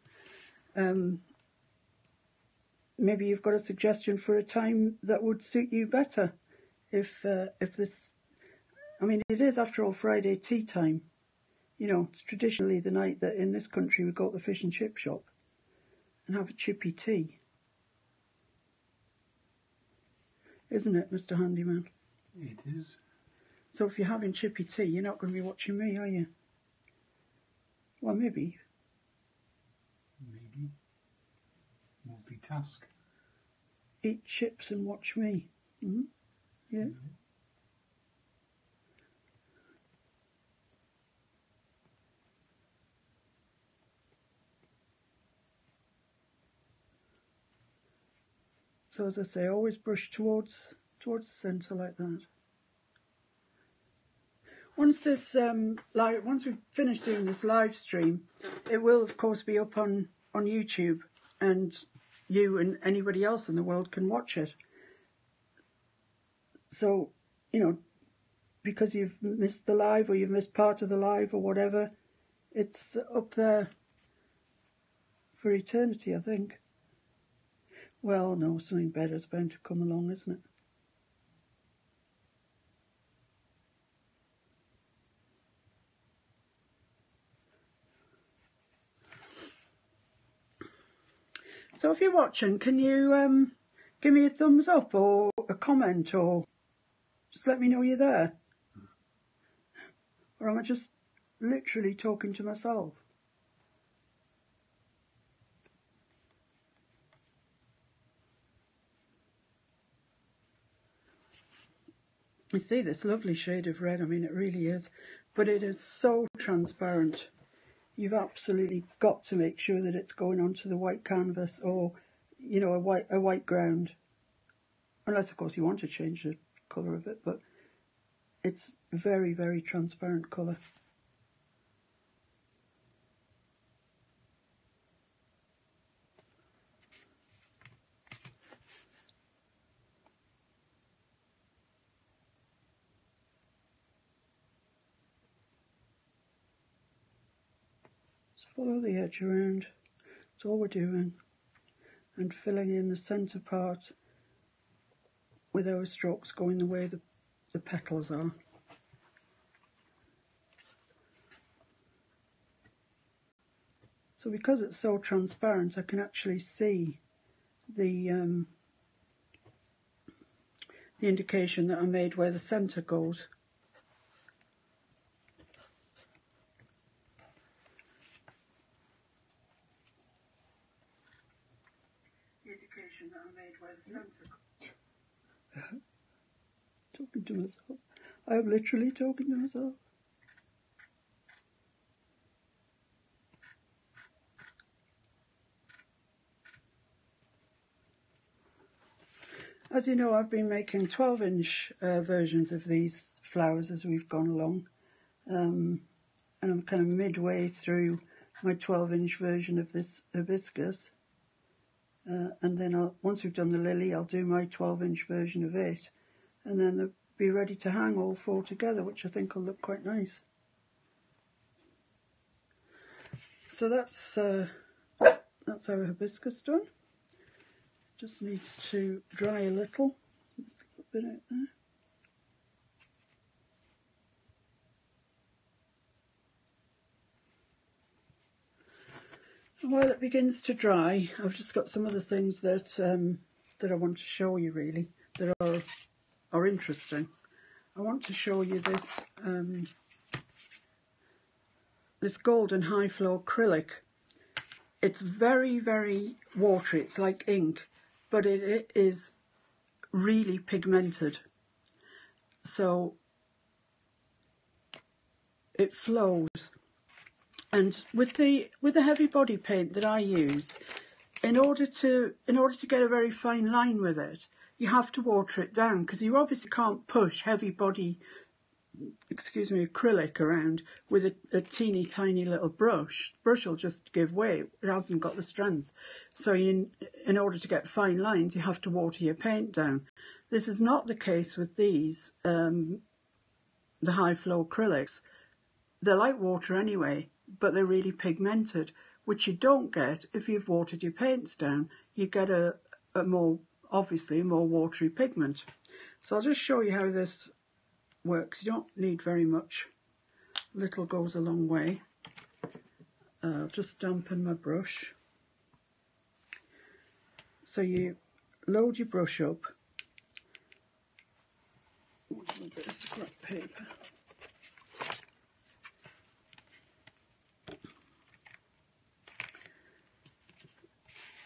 Maybe you've got a suggestion for a time that would suit you better. If this, I mean, it is after all Friday tea time. You know, it's traditionally the night that in this country we go to the fish and chip shop and have a chippy tea. Isn't it, Mr. Handyman? It is. So if you're having chippy tea, you're not going to be watching me, are you? Well, maybe. Maybe. Multitask. Eat chips and watch me. Mm-hmm. Yeah. No. So as I say, always brush towards the centre like that. Once this once we've finished doing this live stream, it will of course be up on YouTube, and you and anybody else in the world can watch it. So, you know, because you've missed the live or you've missed part of the live or whatever, it's up there for eternity, I think. Well, no, something better is bound to come along, isn't it? So if you're watching, can you give me a thumbs up or a comment, or just let me know you're there? Or am I just literally talking to myself? You see this lovely shade of red, I mean it really is, but it is so transparent. You've absolutely got to make sure that it's going onto the white canvas, or, you know, a white ground. Unless, of course, you want to change the colour of it, but it's very, very transparent colour. follow the edge around. That's all we're doing. And filling in the centre part with our strokes going the way the petals are. So because it's so transparent, I can actually see the indication that I made where the centre goes. The indication that I made where the centre goes. Talking to myself. I am literally talking to myself. As you know, I've been making 12-inch versions of these flowers as we've gone along. And I'm kind of midway through my 12-inch version of this hibiscus. And then once we've done the lily, I'll do my 12-inch version of it. And then they'll be ready to hang all four together, which I think will look quite nice. So that's our hibiscus done. Just needs to dry a little. Just a little bit out there. And while it begins to dry, I've just got some other things that that I want to show you, really, that are interesting. I want to show you this this golden high flow acrylic. It's very, very watery. It's like ink, but it is really pigmented. So it flows. And with the heavy body paint that I use, in order to get a very fine line with it, you have to water it down, because you obviously can't push heavy body, acrylic around with a teeny tiny little brush. The brush will just give way. It hasn't got the strength. So in order to get fine lines, you have to water your paint down. This is not the case with these, the high flow acrylics. They're like water anyway, but they're really pigmented, which you don't get if you've watered your paints down. You get a more watery pigment. So I'll just show you how this works. You don't need very much. Little goes a long way. I'll just dampen my brush. So you load your brush up. There's a bit of scrap paper.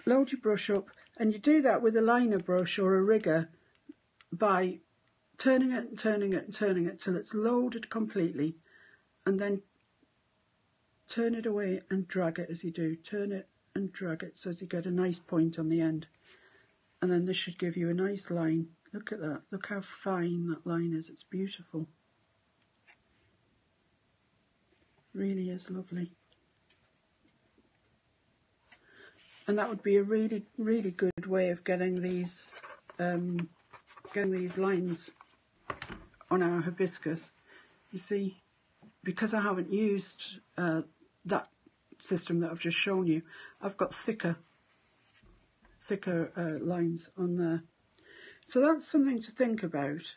Load your brush up, and you do that with a liner brush or a rigger by turning it and turning it and turning it till it's loaded completely, and then turn it away and drag it as you do. Turn it and drag it so as you get a nice point on the end. And then this should give you a nice line. Look at that. Look how fine that line is. It's beautiful. Really is lovely. And that would be a really, really good way of getting these lines on our hibiscus. You see, because I haven't used that system that I've just shown you, I've got thicker lines on there. So that's something to think about.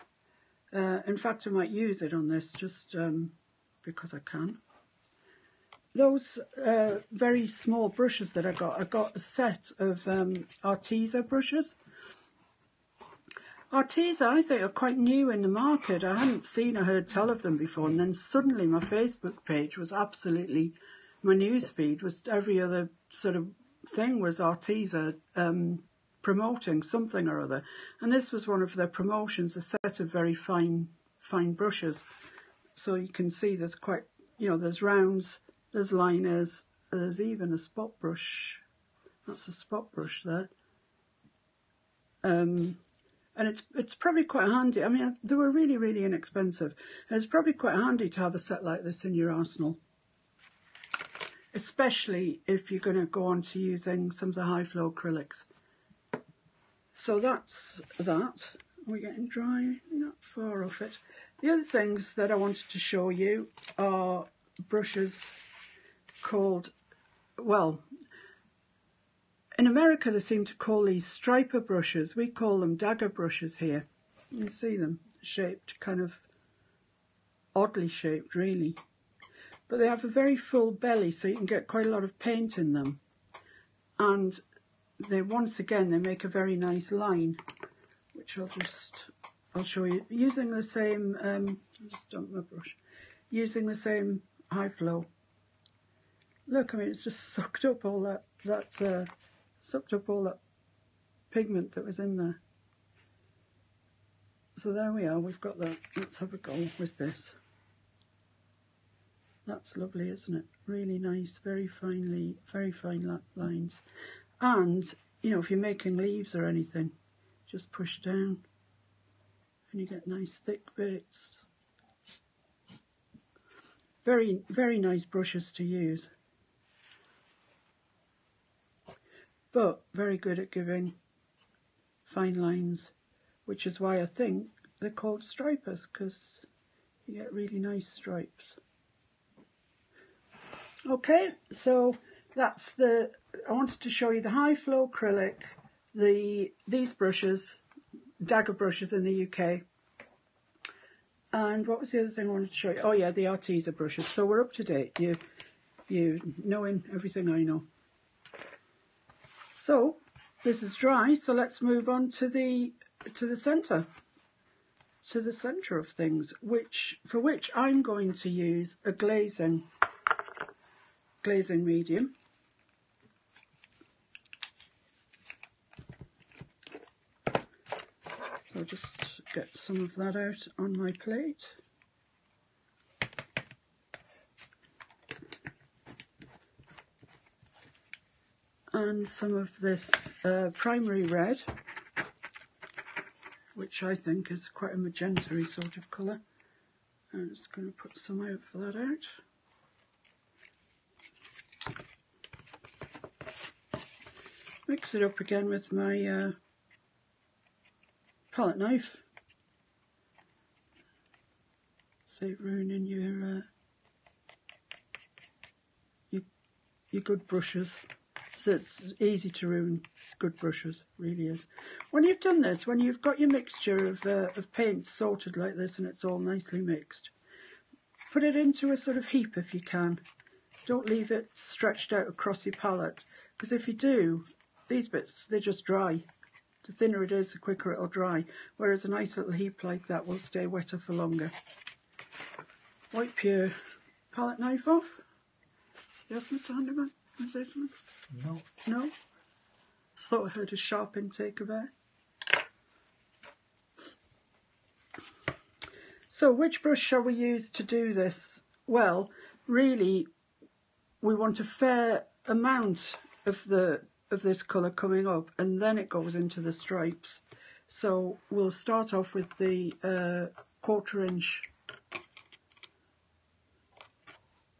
In fact, I might use it on this just because I can. Those very small brushes that I got a set of Arteza brushes. Arteza, I think, are quite new in the market. I hadn't seen or heard tell of them before, and then suddenly my Facebook page was absolutely, my news feed was every other sort of thing was Arteza promoting something or other. And this was one of their promotions, a set of very fine brushes. So you can see there's quite, there's rounds, there's liners, there's even a spot brush. That's a spot brush there. And it's probably quite handy. I mean, they were really, really inexpensive. And it's probably quite handy to have a set like this in your arsenal, especially if you're going to go on to using some of the high flow acrylics. So that's that. We're getting dry, not far off it. The other things that I wanted to show you are brushes called well, in America they seem to call these striper brushes. We call them dagger brushes here. You can see them shaped, kind of oddly shaped really. But they have a very full belly, so you can get quite a lot of paint in them. And they, once again, they make a very nice line, which I'll show you. Using the same, I'll just dump my brush. Using the same high flow. Look, I mean, it's just sucked up all that pigment that was in there. So there we are, we've got that. Let's have a go with this. That's lovely, isn't it? Really nice, very fine lines. And, you know, if you're making leaves or anything, just push down and you get nice thick bits. Very, very nice brushes to use. But very good at giving fine lines, which is why I think they're called stripers, because you get really nice stripes. Okay, so that's I wanted to show you the high flow acrylic, these brushes, dagger brushes in the UK. And what was the other thing I wanted to show you? Oh yeah, the Arteza brushes. So we're up to date, you knowing everything I know. So this is dry, so let's move on to the centre. To the centre of things, for which I'm going to use a glazing medium. So I'll just get some of that out on my plate. And some of this primary red, which I think is quite a magenta-y sort of colour. I'm just going to put some out for that out. Mix it up again with my palette knife. Save ruining your good brushes. So it's easy to ruin good brushes, really is. When you've done this, when you've got your mixture of paints sorted like this and it's all nicely mixed, put it into a sort of heap if you can. Don't leave it stretched out across your palette, because if you do, these bits, they just dry. The thinner it is, the quicker it'll dry, whereas a nice little heap like that will stay wetter for longer. Wipe your palette knife off. Yes, Mr. Handyman, want to say something? No. No? Thought I heard a sharp intake of air. So which brush shall we use to do this? Well, really, we want a fair amount of this colour coming up, and then it goes into the stripes. So we'll start off with the quarter-inch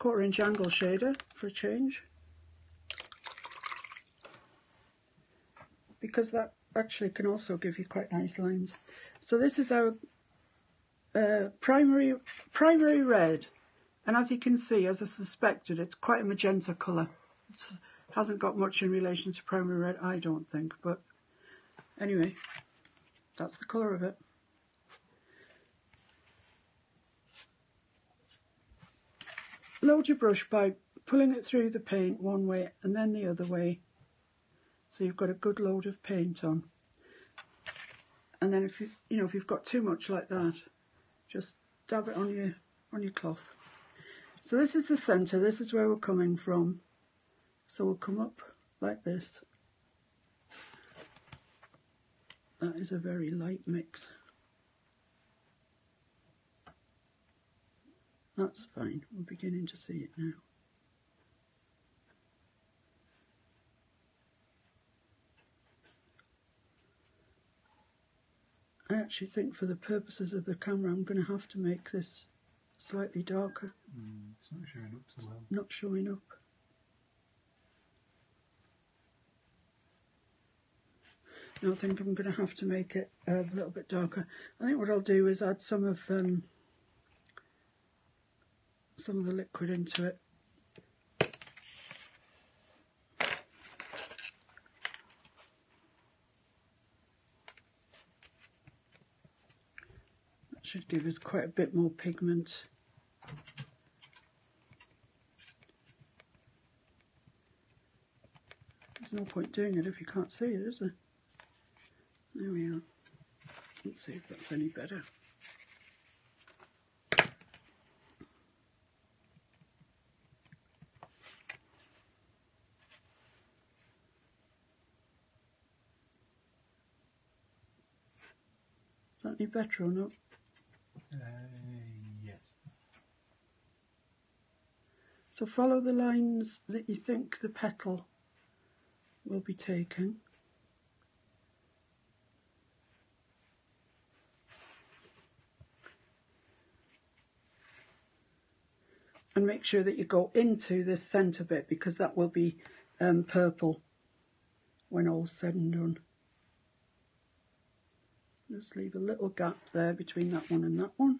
angle shader for a change, because that actually can also give you quite nice lines. So this is our primary red, and as you can see, as I suspected, it's quite a magenta colour. It hasn't got much in relation to primary red, I don't think, but anyway, that's the colour of it. Load your brush by pulling it through the paint one way and then the other way, so you've got a good load of paint on. And then if you've got too much like that, just dab it on your cloth. So this is the centre, this is where we're coming from. So we'll come up like this. That is a very light mix. That's fine, we're beginning to see it now. I actually think for the purposes of the camera I'm going to have to make this slightly darker. It's not showing up so well. Not showing up. No, I think I'm going to have to make it a little bit darker. I think what I'll do is add some of the liquid into it. Should give us quite a bit more pigment. There's no point doing it if you can't see it, is there? There we are. Let's see if that's any better. Is that any better or not? Yes. So follow the lines that you think the petal will be taking. And make sure that you go into this centre bit, because that will be purple when all's said and done. Just leave a little gap there between that one and that one.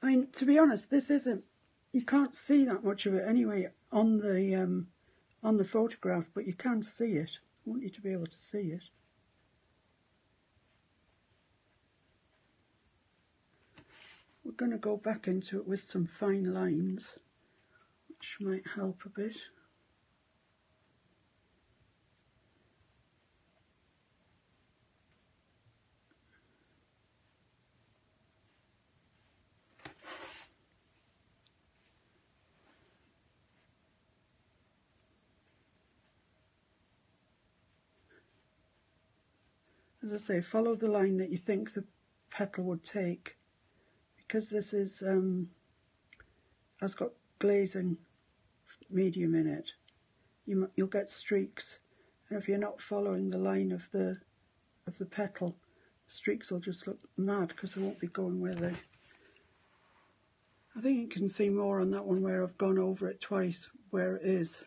I mean, to be honest, this isn't, you can't see that much of it anyway on the photograph, but you can see it. I want you to be able to see it. We're going to go back into it with some fine lines, which might help a bit. As I say, follow the line that you think the petal would take, because this is has got glazing medium in it. You'll get streaks, and if you're not following the line of the petal, streaks will just look mad because they won't be going where they. I think you can see more on that one where I've gone over it twice where it is.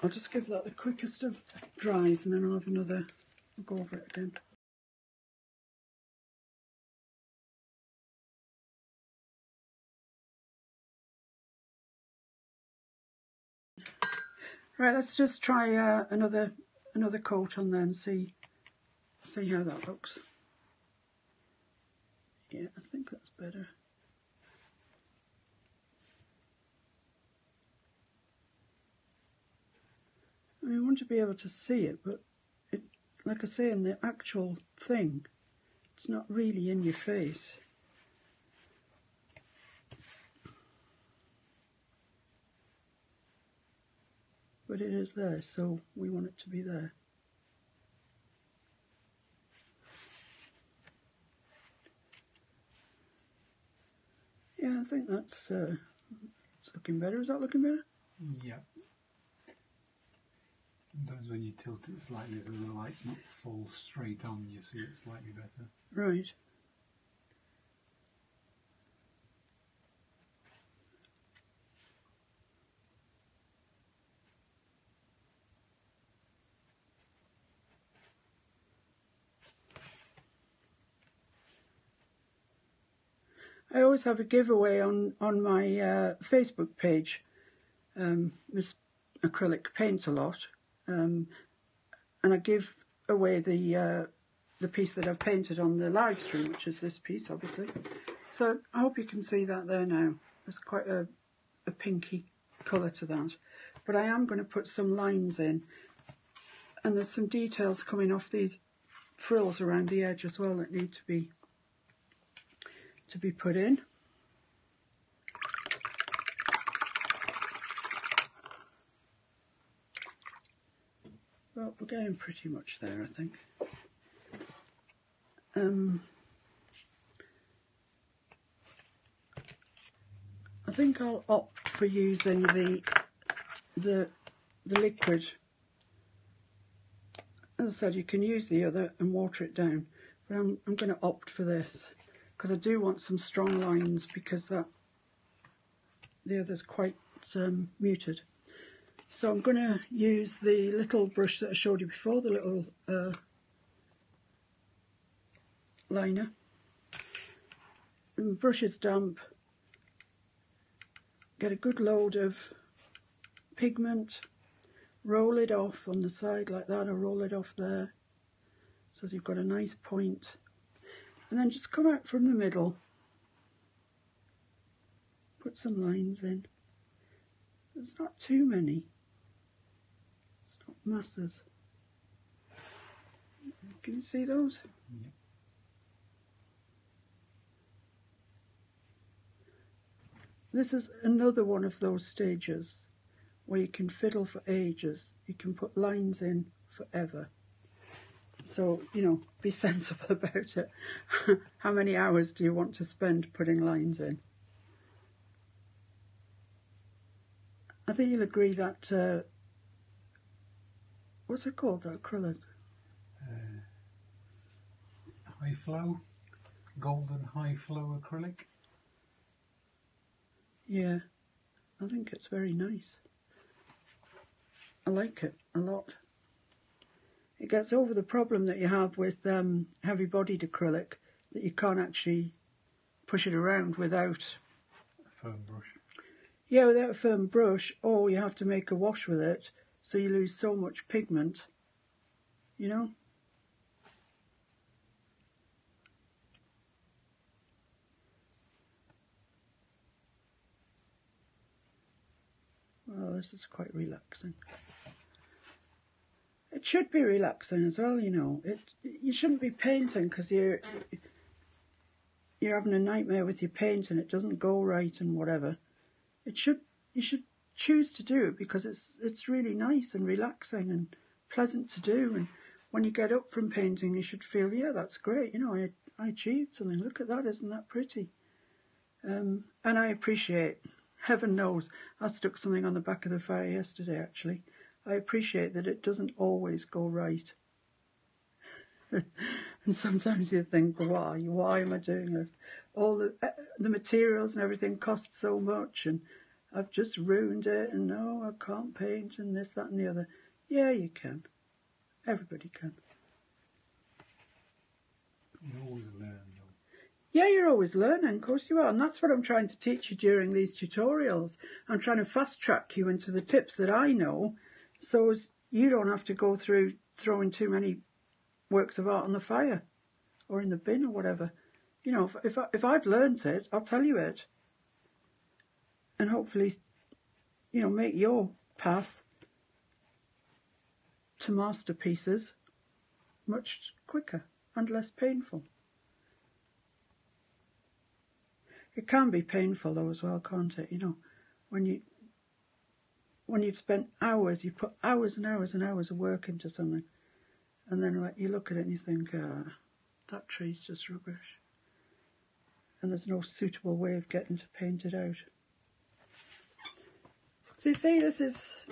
I'll just give that the quickest of dries, and then I'll have another, I'll go over it again. Right, let's just try another coat on there and see how that looks. Yeah, I think that's better. I mean, I want to be able to see it, but it, like I say, in the actual thing, it's not really in your face. But it is there, so we want it to be there. Yeah, I think that's it's looking better. Is that looking better? Yeah. Sometimes when you tilt it slightly so the light's not full straight on, you see it slightly better. Right. I always have a giveaway on my Facebook page, Miss Acrylic Paintalot, and I give away the piece that I've painted on the live stream, which is this piece, obviously. So I hope you can see that there now. There's quite a pinky colour to that. But I am going to put some lines in, and there's some details coming off these frills around the edge as well that need to be put in. Well, we're getting pretty much there, I think. I think I'll opt for using the liquid. As I said, you can use the other and water it down, but I'm going to opt for this because I do want some strong lines, because the other's quite muted. So I'm going to use the little brush that I showed you before, the little liner. the brush is damp, get a good load of pigment, roll it off on the side like that, or roll it off there, so you've got a nice point. And then just come out from the middle, put some lines in. There's not too many, it's not masses. Can you see those? Yeah. This is another one of those stages where you can fiddle for ages. You can put lines in forever. So, you know, be sensible about it. How many hours do you want to spend putting lines in? I think you'll agree that, what's it called, that acrylic? High flow, golden high flow acrylic. Yeah, I think it's very nice. I like it a lot. It gets over the problem that you have with heavy-bodied acrylic, that you can't actually push it around without A firm brush. Yeah, without a firm brush, or you have to make a wash with it, so you lose so much pigment, you know? Well, this is quite relaxing. It should be relaxing as well, you know. You shouldn't be painting because you're having a nightmare with your paint and it doesn't go right and whatever. You should choose to do it because it's really nice and relaxing and pleasant to do. And when you get up from painting, you should feel, yeah, that's great. You know, I achieved something. Look at that, isn't that pretty? And I appreciate, heaven knows, I stuck something on the back of the fire yesterday, actually. I appreciate that it doesn't always go right. And sometimes you think, why am I doing this? All the materials and everything cost so much, and I've just ruined it, and no, I can't paint, and this, that, and the other. Yeah, you can. Everybody can. You always learn, though. Yeah, you're always learning, of course you are, and that's what I'm trying to teach you during these tutorials. I'm trying to fast track you into the tips that I know, so as you don't have to go through throwing too many works of art on the fire or in the bin or whatever. You know, if I've learnt it, I'll tell you it, and hopefully, you know, make your path to masterpieces much quicker and less painful. It can be painful though as well, can't it? You know, when you've spent hours, you put hours and hours and hours of work into something, and then like you look at it and you think, that tree's just rubbish, and there's no suitable way of getting to paint it out. So you see, this is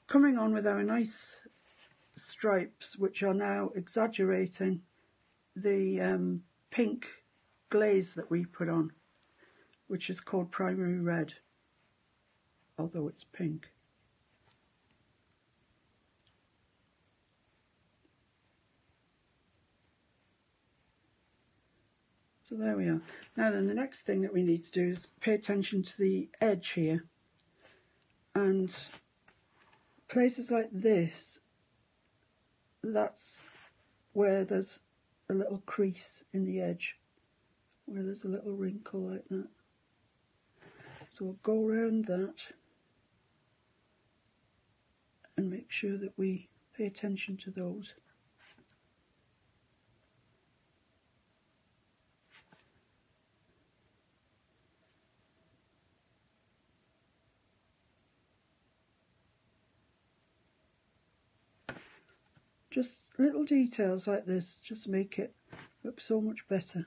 coming on with our nice stripes, which are now exaggerating the pink glaze that we put on, which is called primary red, although it's pink. So there we are. Now then, the next thing that we need to do is pay attention to the edge here. And places like this, that's where there's a little crease in the edge, where there's a little wrinkle like that. So we'll go around that and make sure that we pay attention to those. Just little details like this just make it look so much better.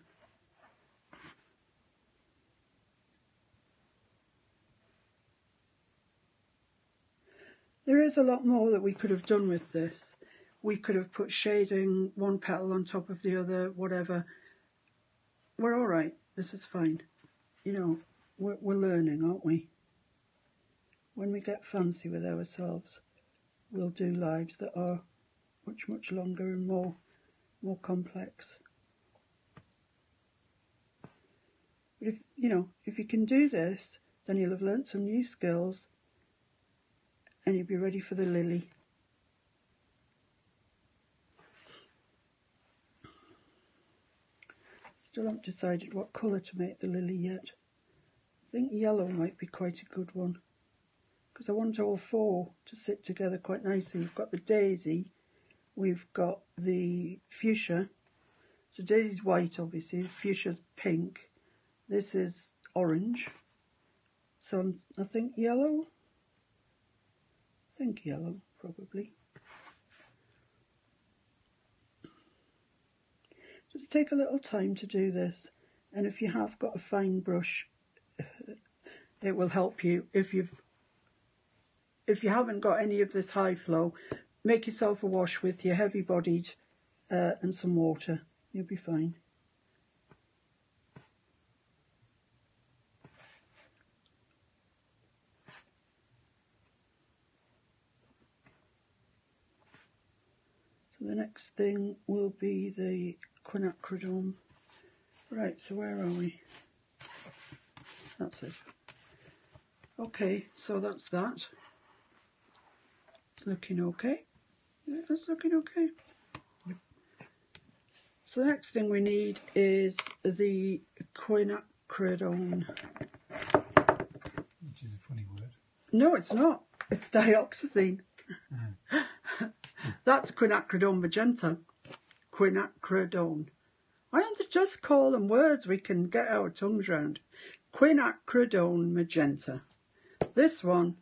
There is a lot more that we could have done with this. We could have put shading, one petal on top of the other, whatever. We're all right. This is fine. You know, we're learning, aren't we? When we get fancy with ourselves, we'll do lives that are much, much longer and more complex. But if, you know, if you can do this, then you'll have learnt some new skills and you'll be ready for the lily. Still haven't decided what colour to make the lily yet. I think yellow might be quite a good one, because I want all four to sit together quite nicely. We've got the daisy, we've got the fuchsia. So daisy's white, obviously, fuchsia's pink, this is orange. So I think yellow. I think yellow, probably. Just take a little time to do this, and if you have got a fine brush, it will help you. If you haven't got any of this high flow, make yourself a wash with your heavy bodied and some water. You'll be fine. So the next thing will be the quinacridone. Right, so where are we? That's it. Okay, so that's that. It's looking okay. Yeah, it's looking okay. So the next thing we need is the quinacridone. Which is a funny word. No, it's not. It's dioxazine. That's quinacridone magenta. Quinacridone. Why don't they just call them words we can get our tongues round? Quinacridone magenta. This one,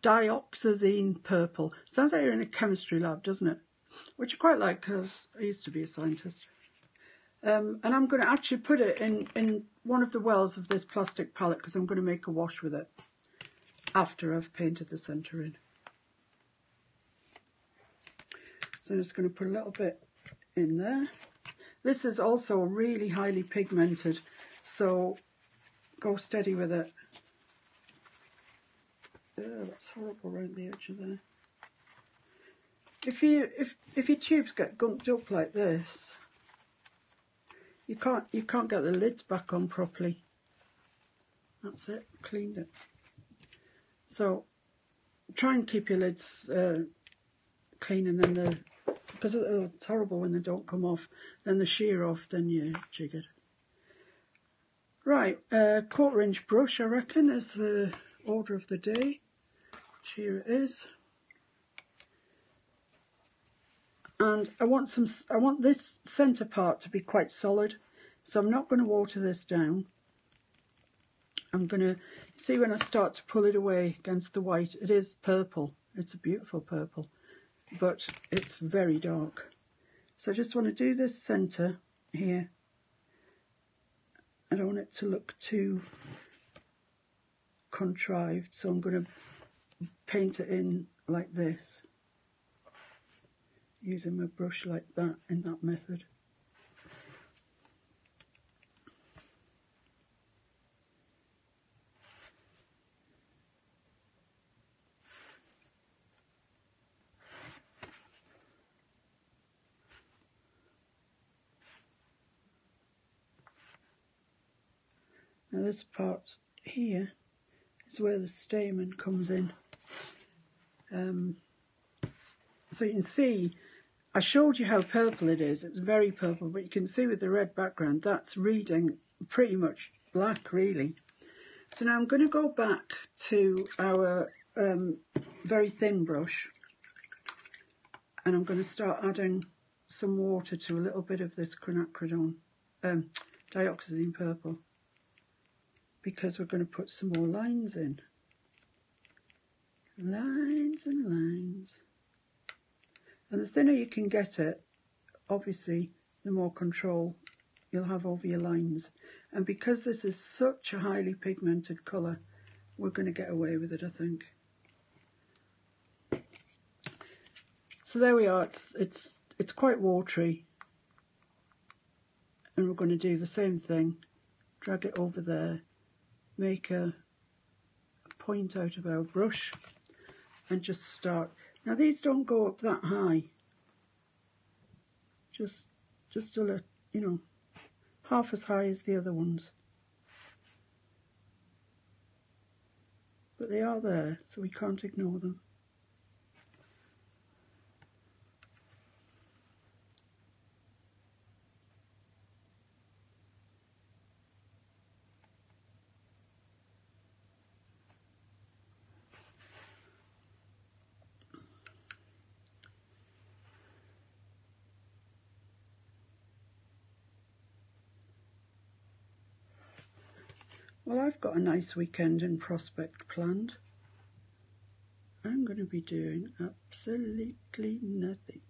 dioxazine purple. Sounds like you're in a chemistry lab, doesn't it? Which I quite like, because I used to be a scientist. And I'm going to actually put it in one of the wells of this plastic palette, because I'm going to make a wash with it after I've painted the centre in. So I'm just going to put a little bit in there. This is also really highly pigmented, so go steady with it. Oh, that's horrible around the edge of there. If your tubes get gunked up like this, you can't get the lids back on properly. That's it, cleaned it. So try and keep your lids clean, and then because it's horrible when they don't come off, then the shear off, then you're jiggered. Right, 1/4 inch brush, I reckon, is the order of the day. Here it is. And I want this centre part to be quite solid, so I'm not going to water this down. I'm going to see when I start to pull it away against the white. It is purple. It's a beautiful purple, but it's very dark. So I just want to do this centre here. I don't want it to look too contrived, so I'm going to paint it in like this, using my brush like that, in that method. Now this part here is where the stamen comes in. So you can see, I showed you how purple it is. It's very purple, but you can see with the red background, that's reading pretty much black, really. So now I'm going to go back to our very thin brush, and I'm going to start adding some water to a little bit of this quinacridone, dioxazine purple, because we're going to put some more lines in. Lines and lines. And the thinner you can get it, obviously, the more control you'll have over your lines. And because this is such a highly pigmented colour, we're going to get away with it, I think. So there we are. It's quite watery. And we're going to do the same thing. Drag it over there. Make a point out of our brush. And just start. Now these don't go up that high. Just a little, you know, half as high as the other ones. but they are there, so we can't ignore them. Well, I've got a nice weekend in prospect planned. I'm going to be doing absolutely nothing,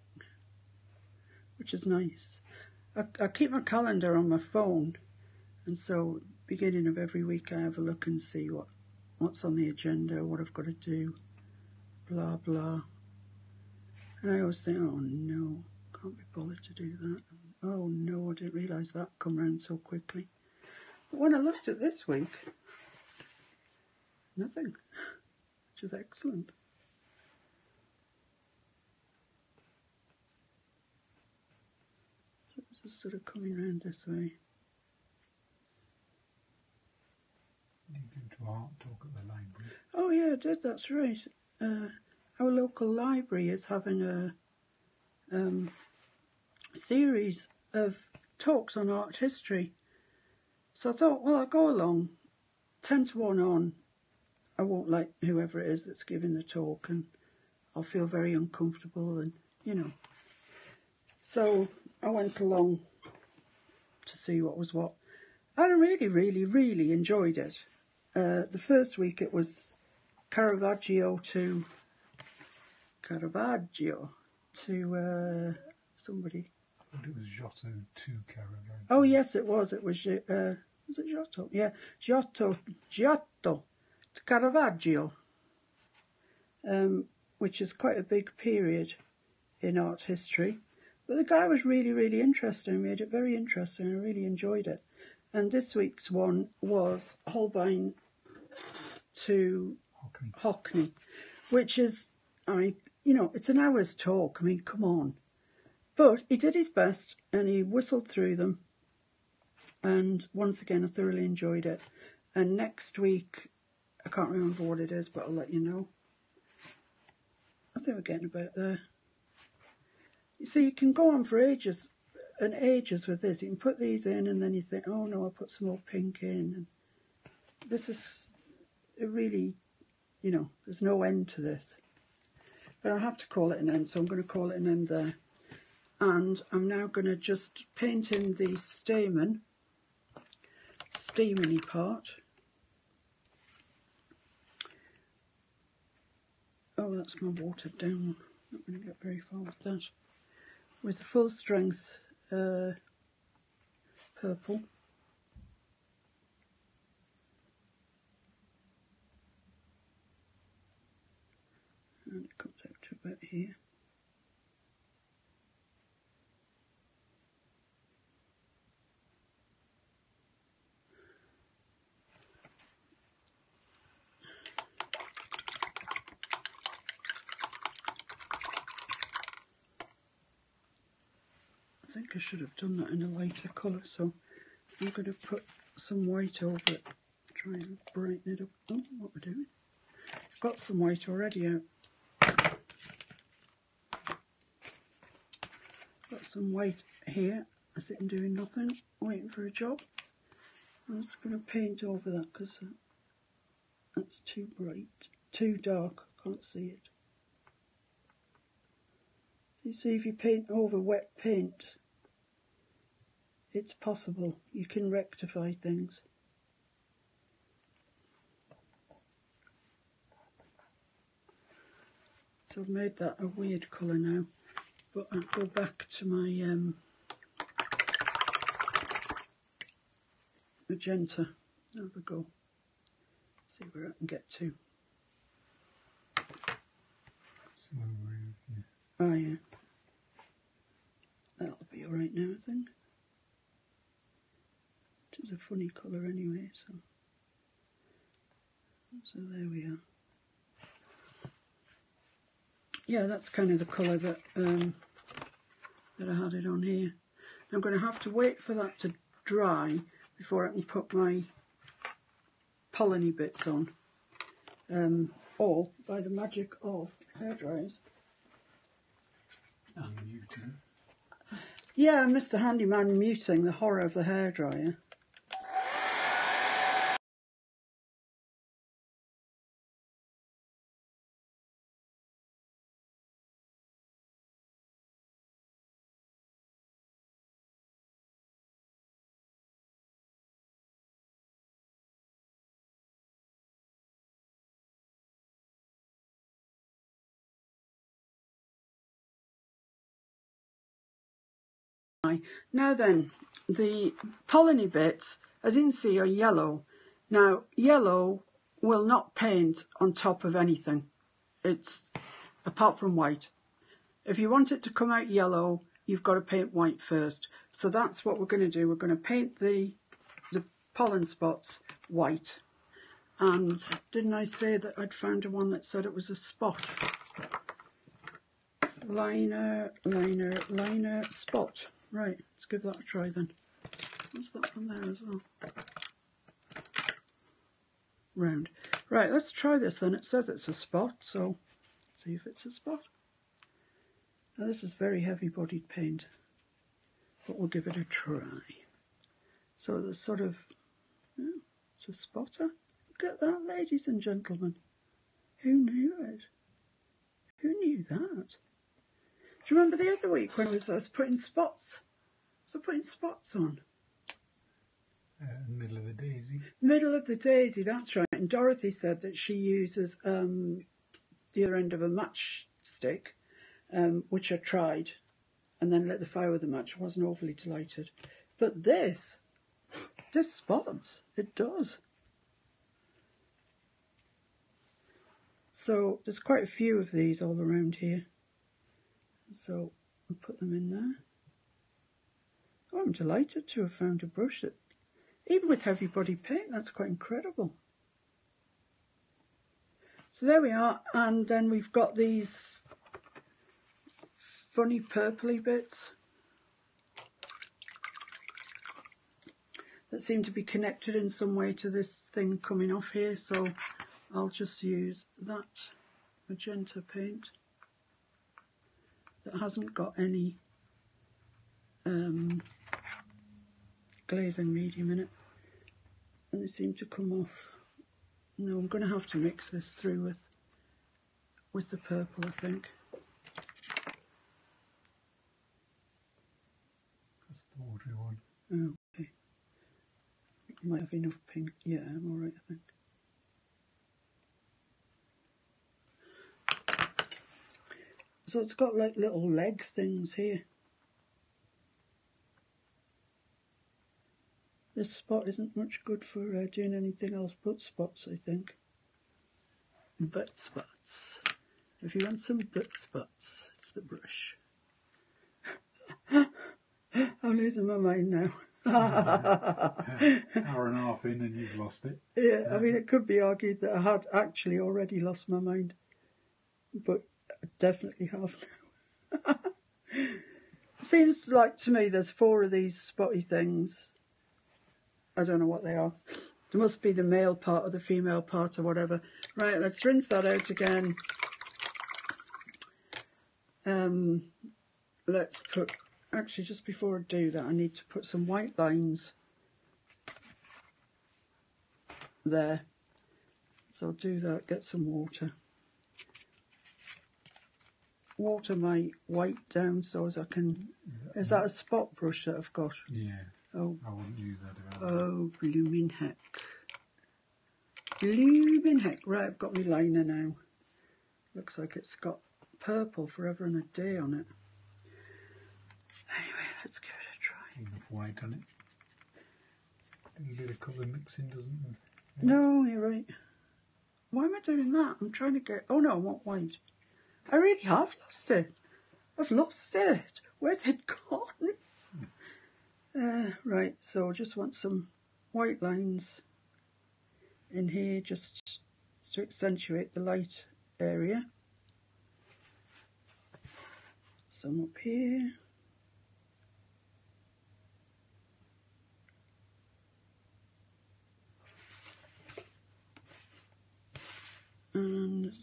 which is nice. I keep my calendar on my phone, and so beginning of every week I have a look and see what's on the agenda, what I've got to do, blah blah. And I always think, oh no, can't be bothered to do that. Oh no, I didn't realise that come round so quickly. But when I looked at this week, nothing, which is excellent. So it's just sort of coming round this way. You go to art talk at the library. Oh yeah, I did, that's right. Our local library is having a series of talks on art history. So I thought, well, I'll go along, 10 to 1 on. I won't like whoever it is that's giving the talk, and I'll feel very uncomfortable, and, you know. So I went along to see what was what. I really, really, really enjoyed it. The first week it was Caravaggio to somebody. I thought it was Giotto to Caravaggio. Oh yes, it was. It was it Giotto? Yeah, Giotto to Caravaggio, which is quite a big period in art history. But the guy was really, really interesting. Made it very interesting. I really enjoyed it. And this week's one was Holbein to Hockney, which is, I mean, you know, it's an hour's talk. I mean, come on. But he did his best and he whistled through them. And once again, I thoroughly enjoyed it. And next week, I can't remember what it is, but I'll let you know. I think we're getting about there. You see, you can go on for ages and ages with this. You can put these in and then you think, oh no, I'll put some more pink in. And this is really, you know, there's no end to this. But I'll have to call it an end, so I'm going to call it an end there. And I'm now going to just paint in the stameny part. Oh, that's my watered down one. Not going to get very far with that. With the full strength purple. And it comes out to about here. I think I should have done that in a lighter colour, so I'm going to put some white over it, try and brighten it up. Oh, what we're doing. I've got some white already out. Got some white here, I'm sitting doing nothing, waiting for a job. I'm just going to paint over that because that's too bright, too dark, I can't see it. You see, if you paint over wet paint, it's possible. You can rectify things. So I've made that a weird colour now, but I'll go back to my magenta. There we go. See where I can get to. Oh yeah. That'll be alright now, I think. It was a funny colour anyway, so there we are. Yeah, that's kind of the colour that that I had it on here. I'm going to have to wait for that to dry before I can put my polleny bits on. all by the magic of hairdryers. And muting. Yeah, Mr. Handyman muting the horror of the hairdryer. Now then, the polleny bits, as you can see, are yellow. Now, yellow will not paint on top of anything. It's apart from white. If you want it to come out yellow, you've got to paint white first. So that's what we're going to do. We're going to paint the pollen spots white. And didn't I say that I'd found one that said it was a spot? Liner, liner, liner, spot. Right, let's give that a try then. What's that one there as well? Round. Right, let's try this then. It says it's a spot, so see if it's a spot. Now this is very heavy bodied paint, but we'll give it a try. So there's sort of, oh, it's a spotter. Look at that, ladies and gentlemen. Who knew it? Who knew that? Do you remember the other week when I was putting spots? So putting spots on. Middle of the daisy. Middle of the daisy, that's right. And Dorothy said that she uses the other end of a matchstick, which I tried, and then lit the fire with the match. I wasn't overly delighted. But this spots. It does. So there's quite a few of these all around here. So I'll put them in there. Oh, I'm delighted to have found a brush that, even with heavy body paint, that's quite incredible. So there we are, and then we've got these funny purpley bits that seem to be connected in some way to this thing coming off here, so I'll just use that magenta paint that hasn't got any glazing medium in it, and they seem to come off. No, I'm going to have to mix this through with the purple, I think. That's the watery one. Oh, okay. I might have enough pink. Yeah, I'm all right, I think. So it's got like little leg things here. This spot isn't much good for doing anything else but spots, I think. Butt spots. If you want some butt spots, it's the brush. I'm losing my mind now. Hour and a half in and you've lost it. Yeah, I mean, it could be argued that I had actually already lost my mind, but I definitely have now. Seems like to me there's 4 of these spotty things. I don't know what they are. There must be the male part or the female part or whatever. Right, let's rinse that out again. Let's put, actually just before I do that, I need to put some white lines there. So I'll do that, get some water. Water my white down so as I can, is that a spot brush that I've got? Yeah. Oh, I wouldn't use that if I were. oh, blooming heck. Blooming heck. Right, I've got my liner now. Looks like it's got purple forever and a day on it. Anyway, let's give it a try. Enough white on it. A little bit of colour mixing doesn't it? No, you're right. Why am I doing that? I'm trying to get... Oh no, I want white. I really have lost it. I've lost it. Where's it gone? Right, so I just want some white lines in here just to accentuate the light area. Some up here.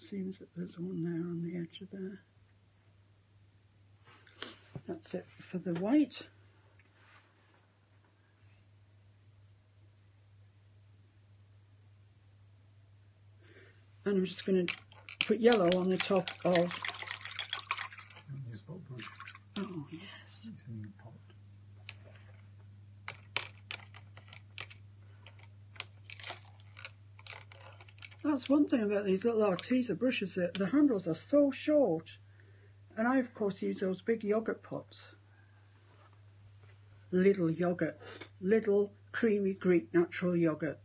seems that there's one there on the edge of there. That's it for the white. And I'm just going to put yellow on the top of... Oh, yes. It's in the pot. That's one thing about these little Arteza brushes, that the handles are so short. And I, of course, use those big yoghurt pots. Little yogurt. Little creamy Greek natural yogurt.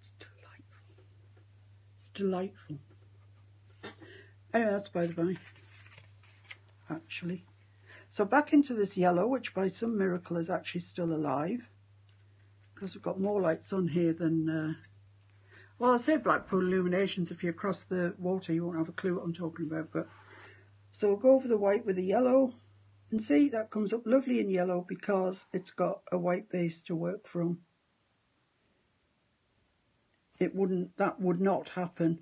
It's delightful. It's delightful. Anyway, that's by the by. Actually. So back into this yellow, which by some miracle is actually still alive. Because we've got more lights on here than... well, I say Blackpool illuminations. If you're across the water, you won't have a clue what I'm talking about. But so we'll go over the white with the yellow. And see, that comes up lovely in yellow because it's got a white base to work from. That would not happen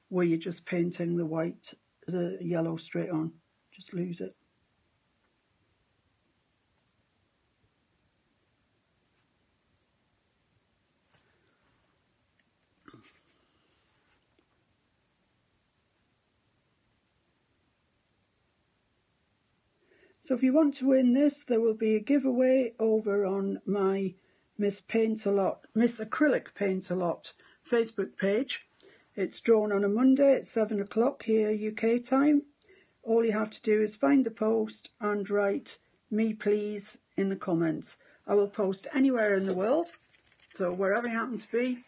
where you're just painting the yellow straight on. Just lose it. So if you want to win this, there will be a giveaway over on my Miss Acrylic Paintalot Facebook page. It's drawn on a Monday at 7 o'clock here UK time. All you have to do is find the post and write "me please" in the comments. I will post anywhere in the world, so wherever you happen to be.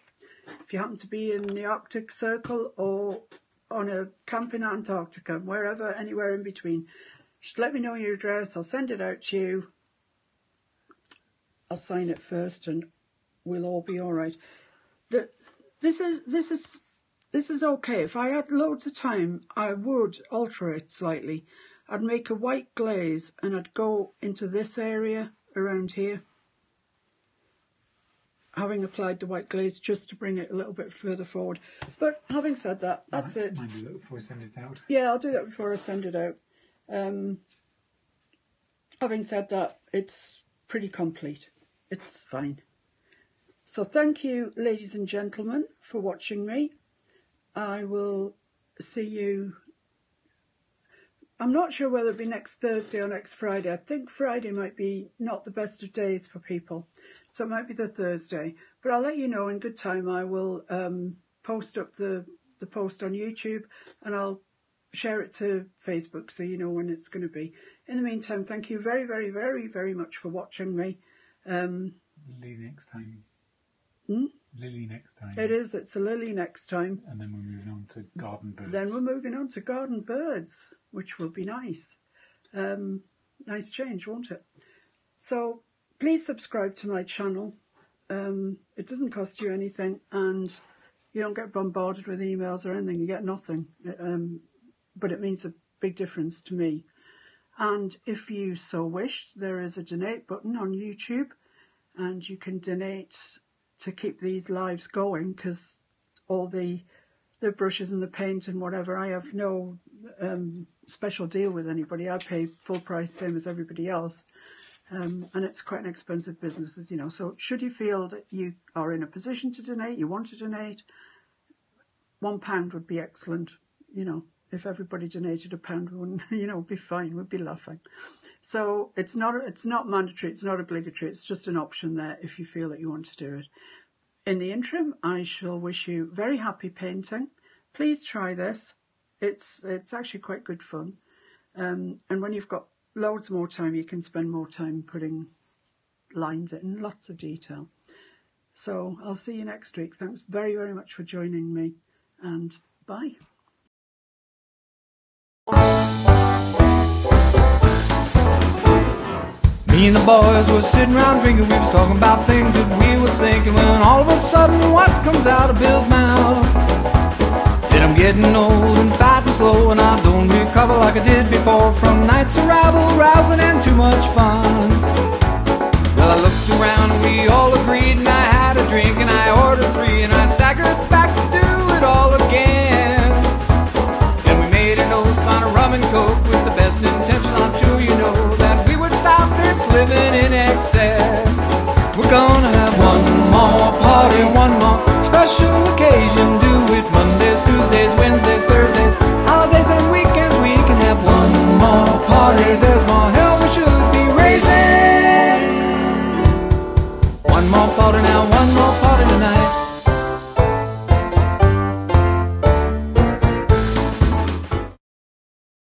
If you happen to be in the Arctic Circle or on a camp in Antarctica, wherever, anywhere in between. Just let me know your address, I'll send it out to you. I'll sign it first and we'll all be all right. This is okay. If I had loads of time, I would alter it slightly. I'd make a white glaze and I'd go into this area around here, having applied the white glaze just to bring it a little bit further forward. But having said that, that's it. Might do that before I send it out. Yeah, I'll do that before I send it out. Having said that, it's pretty complete. It's fine. So thank you, ladies and gentlemen, for watching me. I will see you. I'm not sure whether it'll be next Thursday or next Friday. I think Friday might be not the best of days for people, so it might be the Thursday. But I'll let you know in good time. I will post up the post on YouTube, and I'll share it to Facebook so you know when it's going to be. In the meantime, thank you very, very, very, very much for watching me. Lily next time. Lily next time. It is. It's a lily next time. And then we're moving on to garden birds. Then we're moving on to garden birds, which will be nice. Nice change, won't it? So please subscribe to my channel. It doesn't cost you anything, and you don't get bombarded with emails or anything. You get nothing. But it means a big difference to me. And if you so wish, there is a donate button on YouTube, and you can donate to keep these lives going, because all the brushes and the paint and whatever, I have no special deal with anybody. I pay full price, same as everybody else. And it's quite an expensive business, as you know. So should you feel that you are in a position to donate, you want to donate, £1 would be excellent. You know, if everybody donated £1, we wouldn't, you know, be fine, we'd be laughing. So it's not mandatory, it's not obligatory, it's just an option there if you feel that you want to do it. In the interim, I shall wish you very happy painting. Please try this. It's actually quite good fun. And when you've got loads more time, you can spend more time putting lines in lots of detail. So I'll see you next week. Thanks very, very much for joining me, and bye. Me and the boys were sitting around drinking, we was talking about things that we was thinking, when all of a sudden what comes out of Bill's mouth? Said I'm getting old and fat and slow, and I don't recover like I did before from nights of rabble, rousing and too much fun. Well, I looked around and we all agreed, and I had a drink and I ordered 3, and I staggered back to do it all again. this living in excess. We're gonna have one more party, one more special occasion. Do it Mondays, Tuesdays, Wednesdays, Thursdays, holidays and weekends. We can have one more party. There's more hell we should be raising. One more party now, one more party.